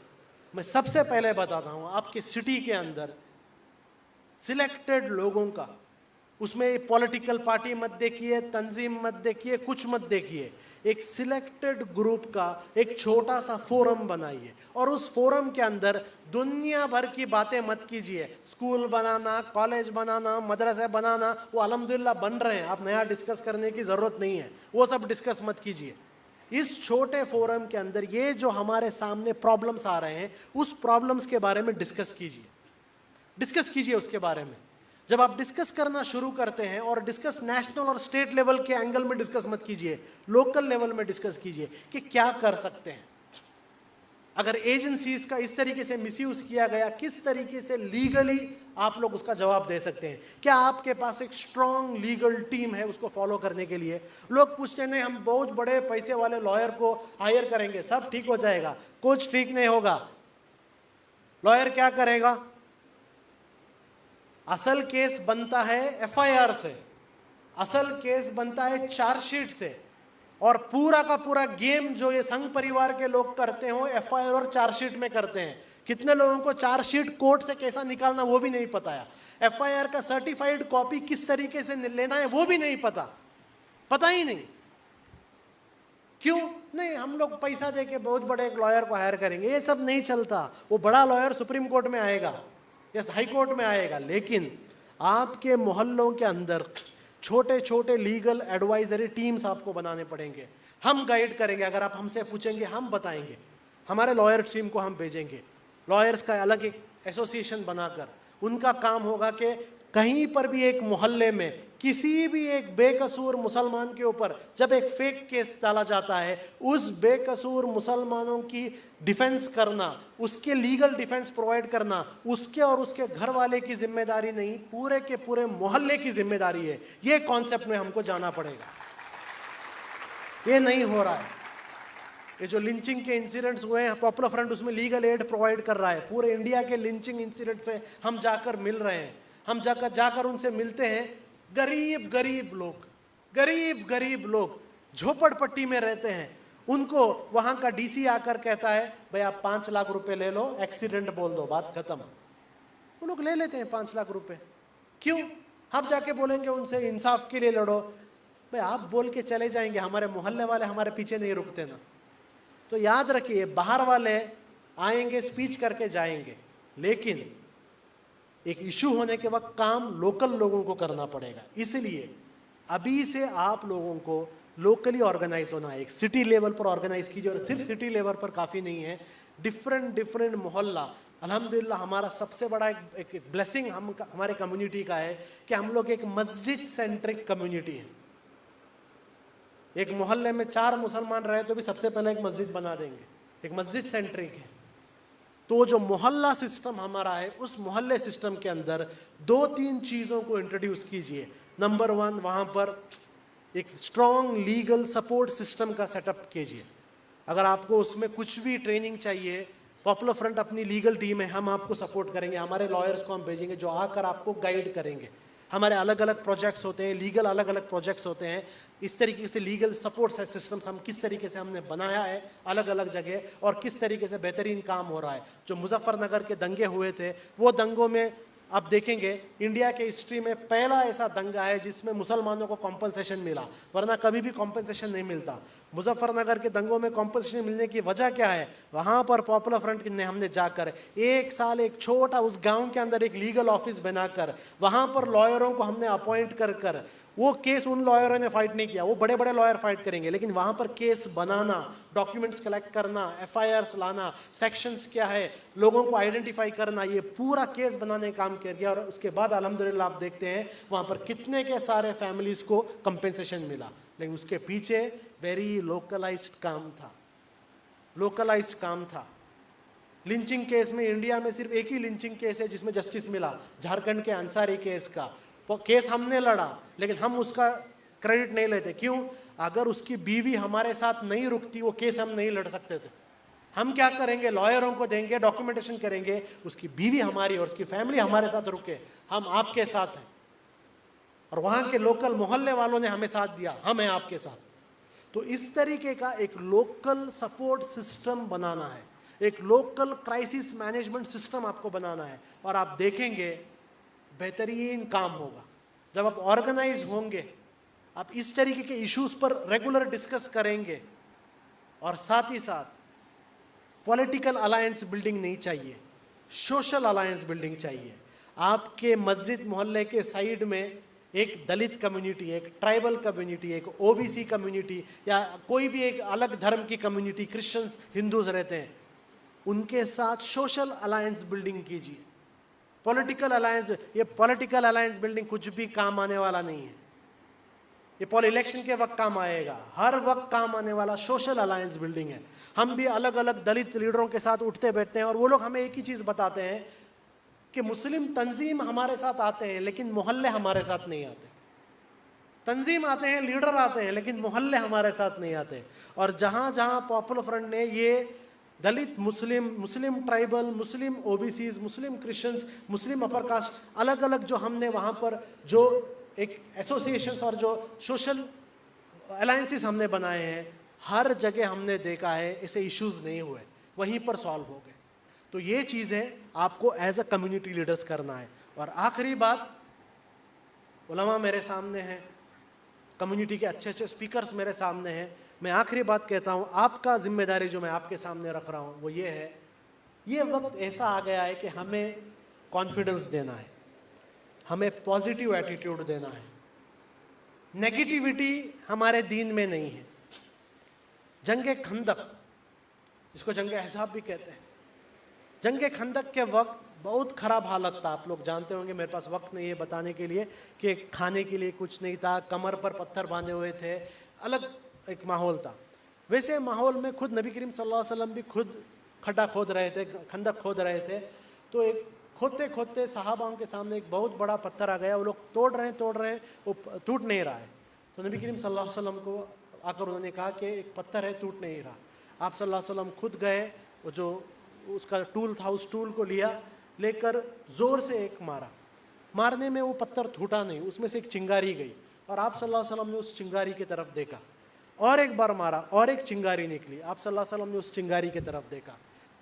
मैं सबसे पहले बताता हूं, आपके सिटी के अंदर सिलेक्टेड लोगों का, उसमें पॉलिटिकल पार्टी मत देखिए, तंजीम मत देखिए, कुछ मत देखिए, एक सिलेक्टेड ग्रुप का एक छोटा सा फोरम बनाइए और उस फोरम के अंदर दुनिया भर की बातें मत कीजिए। स्कूल बनाना, कॉलेज बनाना, मदरसे बनाना, वो अल्हम्दुलिल्लाह बन रहे हैं, आप नया डिस्कस करने की जरूरत नहीं है, वो सब डिस्कस मत कीजिए। इस छोटे फोरम के अंदर ये जो हमारे सामने प्रॉब्लम्स आ रहे हैं, उस प्रॉब्लम्स के बारे में डिस्कस कीजिए, डिस्कस कीजिए उसके बारे में। जब आप डिस्कस करना शुरू करते हैं, और डिस्कस नेशनल और स्टेट लेवल के एंगल में डिस्कस मत कीजिए, लोकल लेवल में डिस्कस कीजिए कि क्या कर सकते हैं। अगर एजेंसीज का इस तरीके से मिसयूज किया गया, किस तरीके से लीगली आप लोग उसका जवाब दे सकते हैं? क्या आपके पास एक स्ट्रॉन्ग लीगल टीम है उसको फॉलो करने के लिए? लोग पूछते हैं नहीं, हम बहुत बड़े पैसे वाले लॉयर को हायर करेंगे, सब ठीक हो जाएगा। कुछ ठीक नहीं होगा। लॉयर क्या करेगा? असल केस बनता है एफआईआर से, असल केस बनता है चार्जशीट से, और पूरा का पूरा गेम जो ये संघ परिवार के लोग करते हो एफआईआर और चार्जशीट में करते हैं। कितने लोगों को चार्जशीट कोर्ट से कैसा निकालना वो भी नहीं पता है, एफआईआर का सर्टिफाइड कॉपी किस तरीके से लेना है वो भी नहीं पता ही नहीं। क्यों नहीं? हम लोग पैसा देके बहुत बड़े एक लॉयर को हायर करेंगे, ये सब नहीं चलता। वो बड़ा लॉयर सुप्रीम कोर्ट में आएगा या हाई कोर्ट में आएगा, लेकिन आपके मोहल्लों के अंदर छोटे छोटे लीगल एडवाइजरी टीम्स आपको बनाने पड़ेंगे। हम गाइड करेंगे, अगर आप हमसे पूछेंगे हम बताएंगे, हमारे लॉयर टीम को हम भेजेंगे। लॉयर्स का अलग एक एसोसिएशन बनाकर उनका काम होगा कि कहीं पर भी एक मोहल्ले में किसी भी एक बेकसूर मुसलमान के ऊपर जब एक फेक केस डाला जाता है, उस बेकसूर मुसलमानों की डिफेंस करना, उसके लीगल डिफेंस प्रोवाइड करना उसके और उसके घर वाले की जिम्मेदारी नहीं, पूरे के पूरे मोहल्ले की जिम्मेदारी है। ये कॉन्सेप्ट में हमको जाना पड़ेगा। ये नहीं हो रहा है। ये जो लिंचिंग के इंसिडेंट्स हुए हैं, पॉपुलर फ्रंट उसमें लीगल एड प्रोवाइड कर रहा है। पूरे इंडिया के लिंचिंग इंसिडेंट से हम जाकर मिल रहे हैं, हम जाकर उनसे मिलते हैं। गरीब गरीब लोग झोपड़पट्टी में रहते हैं, उनको वहां का डीसी आकर कहता है भाई आप 5 लाख रुपए ले लो, एक्सीडेंट बोल दो, बात खत्म। वो लोग ले लेते हैं 5 लाख रुपए। क्यों? हम जाके बोलेंगे उनसे इंसाफ के लिए लड़ो, भाई आप बोल के चले जाएंगे, हमारे मोहल्ले वाले हमारे पीछे नहीं रुकते ना। तो याद रखिए, बाहर वाले आएंगे स्पीच करके जाएंगे, लेकिन एक इशू होने के वक्त काम लोकल लोगों को करना पड़ेगा। इसलिए अभी से आप लोगों को लोकली ऑर्गेनाइज होना है। एक सिटी लेवल पर ऑर्गेनाइज कीजिए, और सिर्फ सिटी लेवल पर काफ़ी नहीं है, डिफरेंट मोहल्ला। अल्हम्दुलिल्लाह हमारा सबसे बड़ा एक ब्लेसिंग हमारे कम्युनिटी का है कि हम लोग एक मस्जिद सेंट्रिक कम्युनिटी है। एक मोहल्ले में 4 मुसलमान रहे तो भी सबसे पहले एक मस्जिद बना देंगे, एक मस्जिद सेंट्रिक है। तो जो मोहल्ला सिस्टम हमारा है, उस मोहल्ले सिस्टम के अंदर 2-3 चीज़ों को इंट्रोड्यूस कीजिए। नंबर 1, वहाँ पर एक स्ट्रॉन्ग लीगल सपोर्ट सिस्टम का सेटअप कीजिए। अगर आपको उसमें कुछ भी ट्रेनिंग चाहिए, पॉपुलर फ्रंट अपनी लीगल टीम है, हम आपको सपोर्ट करेंगे। हमारे लॉयर्स को हम भेजेंगे जो आकर आपको गाइड करेंगे। हमारे अलग अलग प्रोजेक्ट्स होते हैं, लीगल अलग अलग प्रोजेक्ट्स होते हैं। इस तरीके से लीगल सपोर्ट सिस्टम्स हम किस तरीके से हमने बनाया है अलग अलग जगह, और किस तरीके से बेहतरीन काम हो रहा है। जो मुजफ्फरनगर के दंगे हुए थे, वो दंगों में आप देखेंगे इंडिया के हिस्ट्री में पहला ऐसा दंगा है जिसमें मुसलमानों को कॉम्पनसेशन मिला, वरना कभी भी कॉम्पनसेशन नहीं मिलता। मुजफ्फरनगर के दंगों में कॉम्पनसेशन मिलने की वजह क्या है? वहाँ पर पॉपुलर फ्रंट ने हमने जाकर 1 साल एक छोटा उस गांव के अंदर एक लीगल ऑफिस बनाकर वहाँ पर लॉयरों को हमने अपॉइंट कर वो केस उन लॉयरों ने फाइट नहीं किया, वो बड़े बड़े लॉयर फाइट करेंगे, लेकिन वहाँ पर केस बनाना, डॉक्यूमेंट्स कलेक्ट करना, एफआईआर्स लाना, सेक्शंस क्या है, लोगों को आइडेंटिफाई करना, ये पूरा केस बनाने का काम किया गया। और उसके बाद अल्हम्दुलिल्लाह आप देखते हैं वहाँ पर कितने के सारे फैमिलीज को कंपेंसेशन मिला। लेकिन उसके पीछे वेरी लोकलाइज्ड काम था। लिंचिंग केस में इंडिया में सिर्फ एक ही लिंचिंग केस है जिसमें जस्टिस मिला, झारखंड के अंसारी केस का। केस हमने लड़ा, लेकिन हम उसका क्रेडिट नहीं लेते। क्यों? अगर उसकी बीवी हमारे साथ नहीं रुकती, वो केस हम नहीं लड़ सकते थे। हम क्या करेंगे? लॉयरों को देंगे, डॉक्यूमेंटेशन करेंगे, उसकी बीवी हमारी और उसकी फैमिली हमारे साथ रुके, हम आपके साथ हैं। और वहाँ के लोकल मोहल्ले वालों ने हमें साथ दिया, हम हैं आपके साथ। तो इस तरीके का एक लोकल सपोर्ट सिस्टम बनाना है, एक लोकल क्राइसिस मैनेजमेंट सिस्टम आपको बनाना है, और आप देखेंगे बेहतरीन काम होगा। जब आप ऑर्गेनाइज होंगे, आप इस तरीके के इश्यूज पर रेगुलर डिस्कस करेंगे, और साथ ही साथ पॉलिटिकल अलायंस बिल्डिंग नहीं चाहिए, सोशल अलायंस बिल्डिंग चाहिए। आपके मस्जिद मोहल्ले के साइड में एक दलित कम्युनिटी, एक ट्राइबल कम्युनिटी, एक ओबीसी कम्युनिटी, या कोई भी एक अलग धर्म की कम्युनिटी, क्रिश्चियंस, हिंदूज रहते हैं, उनके साथ सोशल अलायंस बिल्डिंग कीजिए। पॉलिटिकल अलायंस बिल्डिंग कुछ भी काम आने वाला नहीं है। ये पॉल इलेक्शन के वक्त काम आएगा, हर वक्त काम आने वाला सोशल अलायंस बिल्डिंग है। हम भी अलग अलग दलित लीडरों के साथ उठते बैठते हैं और वो लोग हमें एक ही चीज़ बताते हैं कि मुस्लिम तंजीम हमारे साथ आते हैं लेकिन मोहल्ले हमारे साथ नहीं आते। तंजीम आते हैं, लीडर आते हैं, लेकिन मोहल्ले हमारे साथ नहीं आते। और जहाँ जहाँ पॉपुलर फ्रंट ने ये दलित, मुस्लिम ट्राइबल, मुस्लिम ओबीसीज, मुस्लिम क्रिश्चियंस, मुस्लिम अपर कास्ट, अलग अलग जो हमने वहाँ पर जो एक एसोसिएशंस और जो सोशल अलायंसेस हमने बनाए हैं, हर जगह हमने देखा है ऐसे इश्यूज नहीं हुए, वहीं पर सॉल्व हो गए। तो ये चीज़ें आपको एज अ कम्युनिटी लीडर्स करना है। और आखिरी बात, उलमा मेरे सामने हैं, कम्युनिटी के अच्छे अच्छे स्पीकर्स मेरे सामने हैं। मैं आखिरी बात कहता हूँ, आपका जिम्मेदारी जो मैं आपके सामने रख रहा हूँ वो ये है, ये वक्त ऐसा आ गया है कि हमें कॉन्फिडेंस देना है, हमें पॉजिटिव एटीट्यूड देना है। नेगेटिविटी हमारे दीन में नहीं है। जंगे खंदक, जिसको जंगे अहज़ाब भी कहते हैं, जंगे खंदक के वक्त बहुत ख़राब हालत था। आप लोग जानते होंगे, मेरे पास वक्त नहीं है बताने के लिए कि खाने के लिए कुछ नहीं था, कमर पर पत्थर बांधे हुए थे, अलग एक माहौल था। वैसे माहौल में खुद नबी करीम सल्लल्लाहु अलैहि वसल्लम भी खुद खड्डा खोद रहे थे, खंदक खोद रहे थे। तो एक खोदते खोदते सहाबाओं के सामने एक बहुत बड़ा पत्थर आ गया। वो लोग तोड़ रहे हैं, वो टूट नहीं रहा है। तो नबी करीम सल्लल्लाहु अलैहि वसल्लम को आकर उन्होंने कहा कि एक पत्थर है, टूट नहीं रहा। आप सल्लल्लाहु अलैहि वसल्लम खुद गए, वो जो उसका टूल था उस टूल को लिया, लेकर ज़ोर से एक मारा। मारने में वो पत्थर टूटा नहीं, उसमें से एक चिंगारी गई और आप सल्लल्लाहु अलैहि वसल्लम ने उस चिंगारी की तरफ देखा। और एक बार मारा और एक चिंगारी निकली, आप सल्लल्लाहु अलैहि वसल्लम ने उस चिंगारी की तरफ देखा।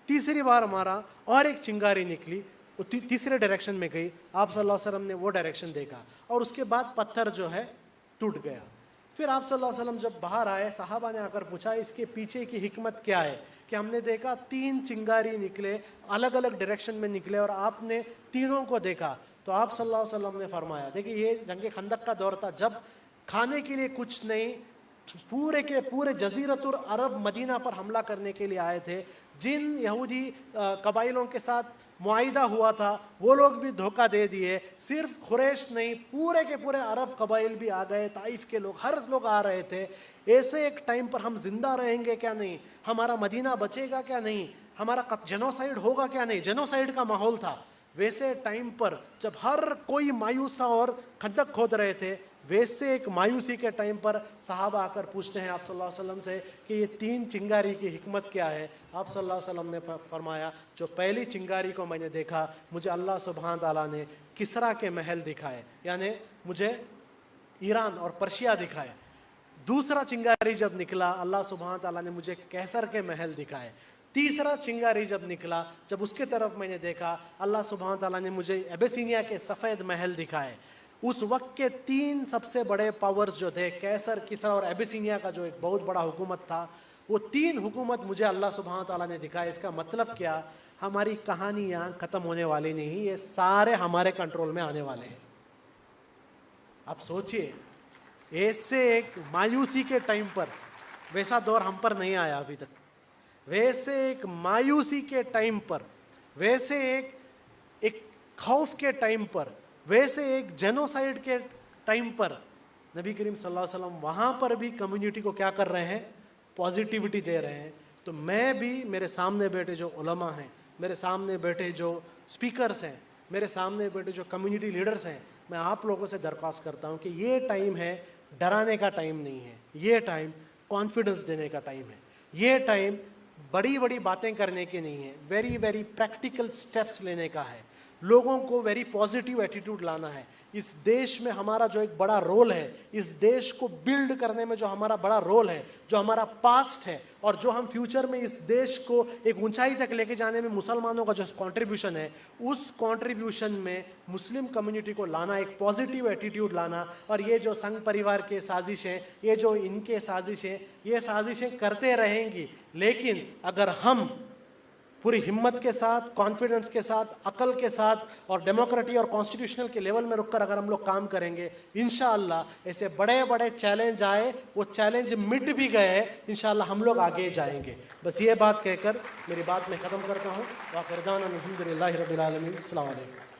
तीसरी बार मारा और एक चिंगारी निकली, वो तीसरे डायरेक्शन में गई, आप सल्लल्लाहु अलैहि वसल्लम ने वो डायरेक्शन देखा और उसके बाद पत्थर जो है टूट गया। फिर आप सल्लल्लाहु अलैहि वसल्लम जब बाहर आए, सहाबा ने आकर पूछा इसके पीछे की हिकमत क्या है, कि हमने देखा 3 चिंगारी निकले, अलग अलग डायरेक्शन में निकले और आपने तीनों को देखा। तो आप सल्लल्लाहु अलैहि वसल्लम ने फरमाया, देखिए ये जंगे खंदक का दौर था, जब खाने के लिए कुछ नहीं, पूरे के पूरे जजीरतुल अरब मदीना पर हमला करने के लिए आए थे। जिन यहूदी कबाइलों के साथ मुआहिदा हुआ था वो लोग भी धोखा दे दिए। सिर्फ कुरैश नहीं, पूरे के पूरे अरब कबाइल भी आ गए, ताइफ के लोग, हर लोग आ रहे थे। ऐसे एक टाइम पर हम जिंदा रहेंगे क्या नहीं, हमारा मदीना बचेगा क्या नहीं, हमारा जेनोसाइड होगा क्या नहीं, जेनोसाइड का माहौल था। वैसे टाइम पर जब हर कोई मायूस था और खंदक खोद रहे थे, वैसे एक मायूसी के टाइम पर सहाबा आकर पूछते हैं आप सल्लल्लाहु अलैहि वसल्लम से कि ये 3 चिंगारी की हिकमत क्या है। आप सल्लल्लाहु अलैहि वसल्लम ने फरमाया, जो पहली चिंगारी को मैंने देखा, मुझे अल्लाह सुब्हान ताला ने किसरा के महल दिखाए, यानी मुझे ईरान और पर्शिया दिखाए। दूसरा चिंगारी जब निकला, अल्लाह सुब्हान ताला ने मुझे कैसर के महल दिखाए। तीसरा चिंगारी जब निकला, जब उसके तरफ मैंने देखा, अल्लाह सुब्हान ताला ने मुझे एबेसिनिया के सफ़ेद महल दिखाए। उस वक्त के 3 सबसे बड़े पावर्स जो थे, कैसर, किसरा और एबेसिनिया का जो एक बहुत बड़ा हुकूमत था, वो 3 हुकूमत मुझे अल्लाह सुब्हान ताला ने दिखाए। इसका मतलब क्या, हमारी कहानी यहाँ ख़त्म होने वाली नहीं, ये सारे हमारे कंट्रोल में आने वाले हैं। आप सोचिए, ऐसे एक मायूसी के टाइम पर, वैसा दौर हम पर नहीं आया अभी तक, वैसे एक मायूसी के टाइम पर, वैसे एक खौफ के टाइम पर, वैसे एक जेनोसाइड के टाइम पर नबी करीम सल्लल्लाहु अलैहि वसल्लम वहाँ पर भी कम्युनिटी को क्या कर रहे हैं, पॉजिटिविटी दे रहे हैं। तो मैं भी, मेरे सामने बैठे जो उलमा हैं, मेरे सामने बैठे जो स्पीकर्स हैं, मेरे सामने बैठे जो कम्युनिटी लीडर्स हैं, मैं आप लोगों से दरख्वास्त करता हूँ कि ये टाइम है डराने का टाइम नहीं है, ये टाइम कॉन्फिडेंस देने का टाइम है। ये टाइम बड़ी बड़ी बातें करने की नहीं है, वेरी वेरी प्रैक्टिकल स्टेप्स लेने का है। लोगों को वेरी पॉजिटिव एटीट्यूड लाना है। इस देश में हमारा जो एक बड़ा रोल है, इस देश को बिल्ड करने में जो हमारा बड़ा रोल है, जो हमारा पास्ट है और जो हम फ्यूचर में इस देश को एक ऊंचाई तक लेके जाने में मुसलमानों का जो कंट्रीब्यूशन है, उस कंट्रीब्यूशन में मुस्लिम कम्युनिटी को लाना, एक पॉजिटिव एटीट्यूड लाना। और ये जो संघ परिवार के साजिशें, ये जो इनके साजिशें, ये साजिशें करते रहेंगी, लेकिन अगर हम पूरी हिम्मत के साथ, कॉन्फिडेंस के साथ, अकल के साथ और डेमोक्रेटिक और कॉन्स्टिट्यूशनल के लेवल में रुककर अगर हम लोग काम करेंगे, इंशाअल्लाह ऐसे बड़े बड़े चैलेंज आए, वो चैलेंज मिट भी गए, इंशाअल्लाह हम लोग आगे जाएंगे। बस ये बात कहकर मेरी बात मैं ख़त्म करता हूँ। वाक़िर दाना अल्हम्दुलिल्लाहि रब्बिल आलमीन। अस्सलामु अलैकुम।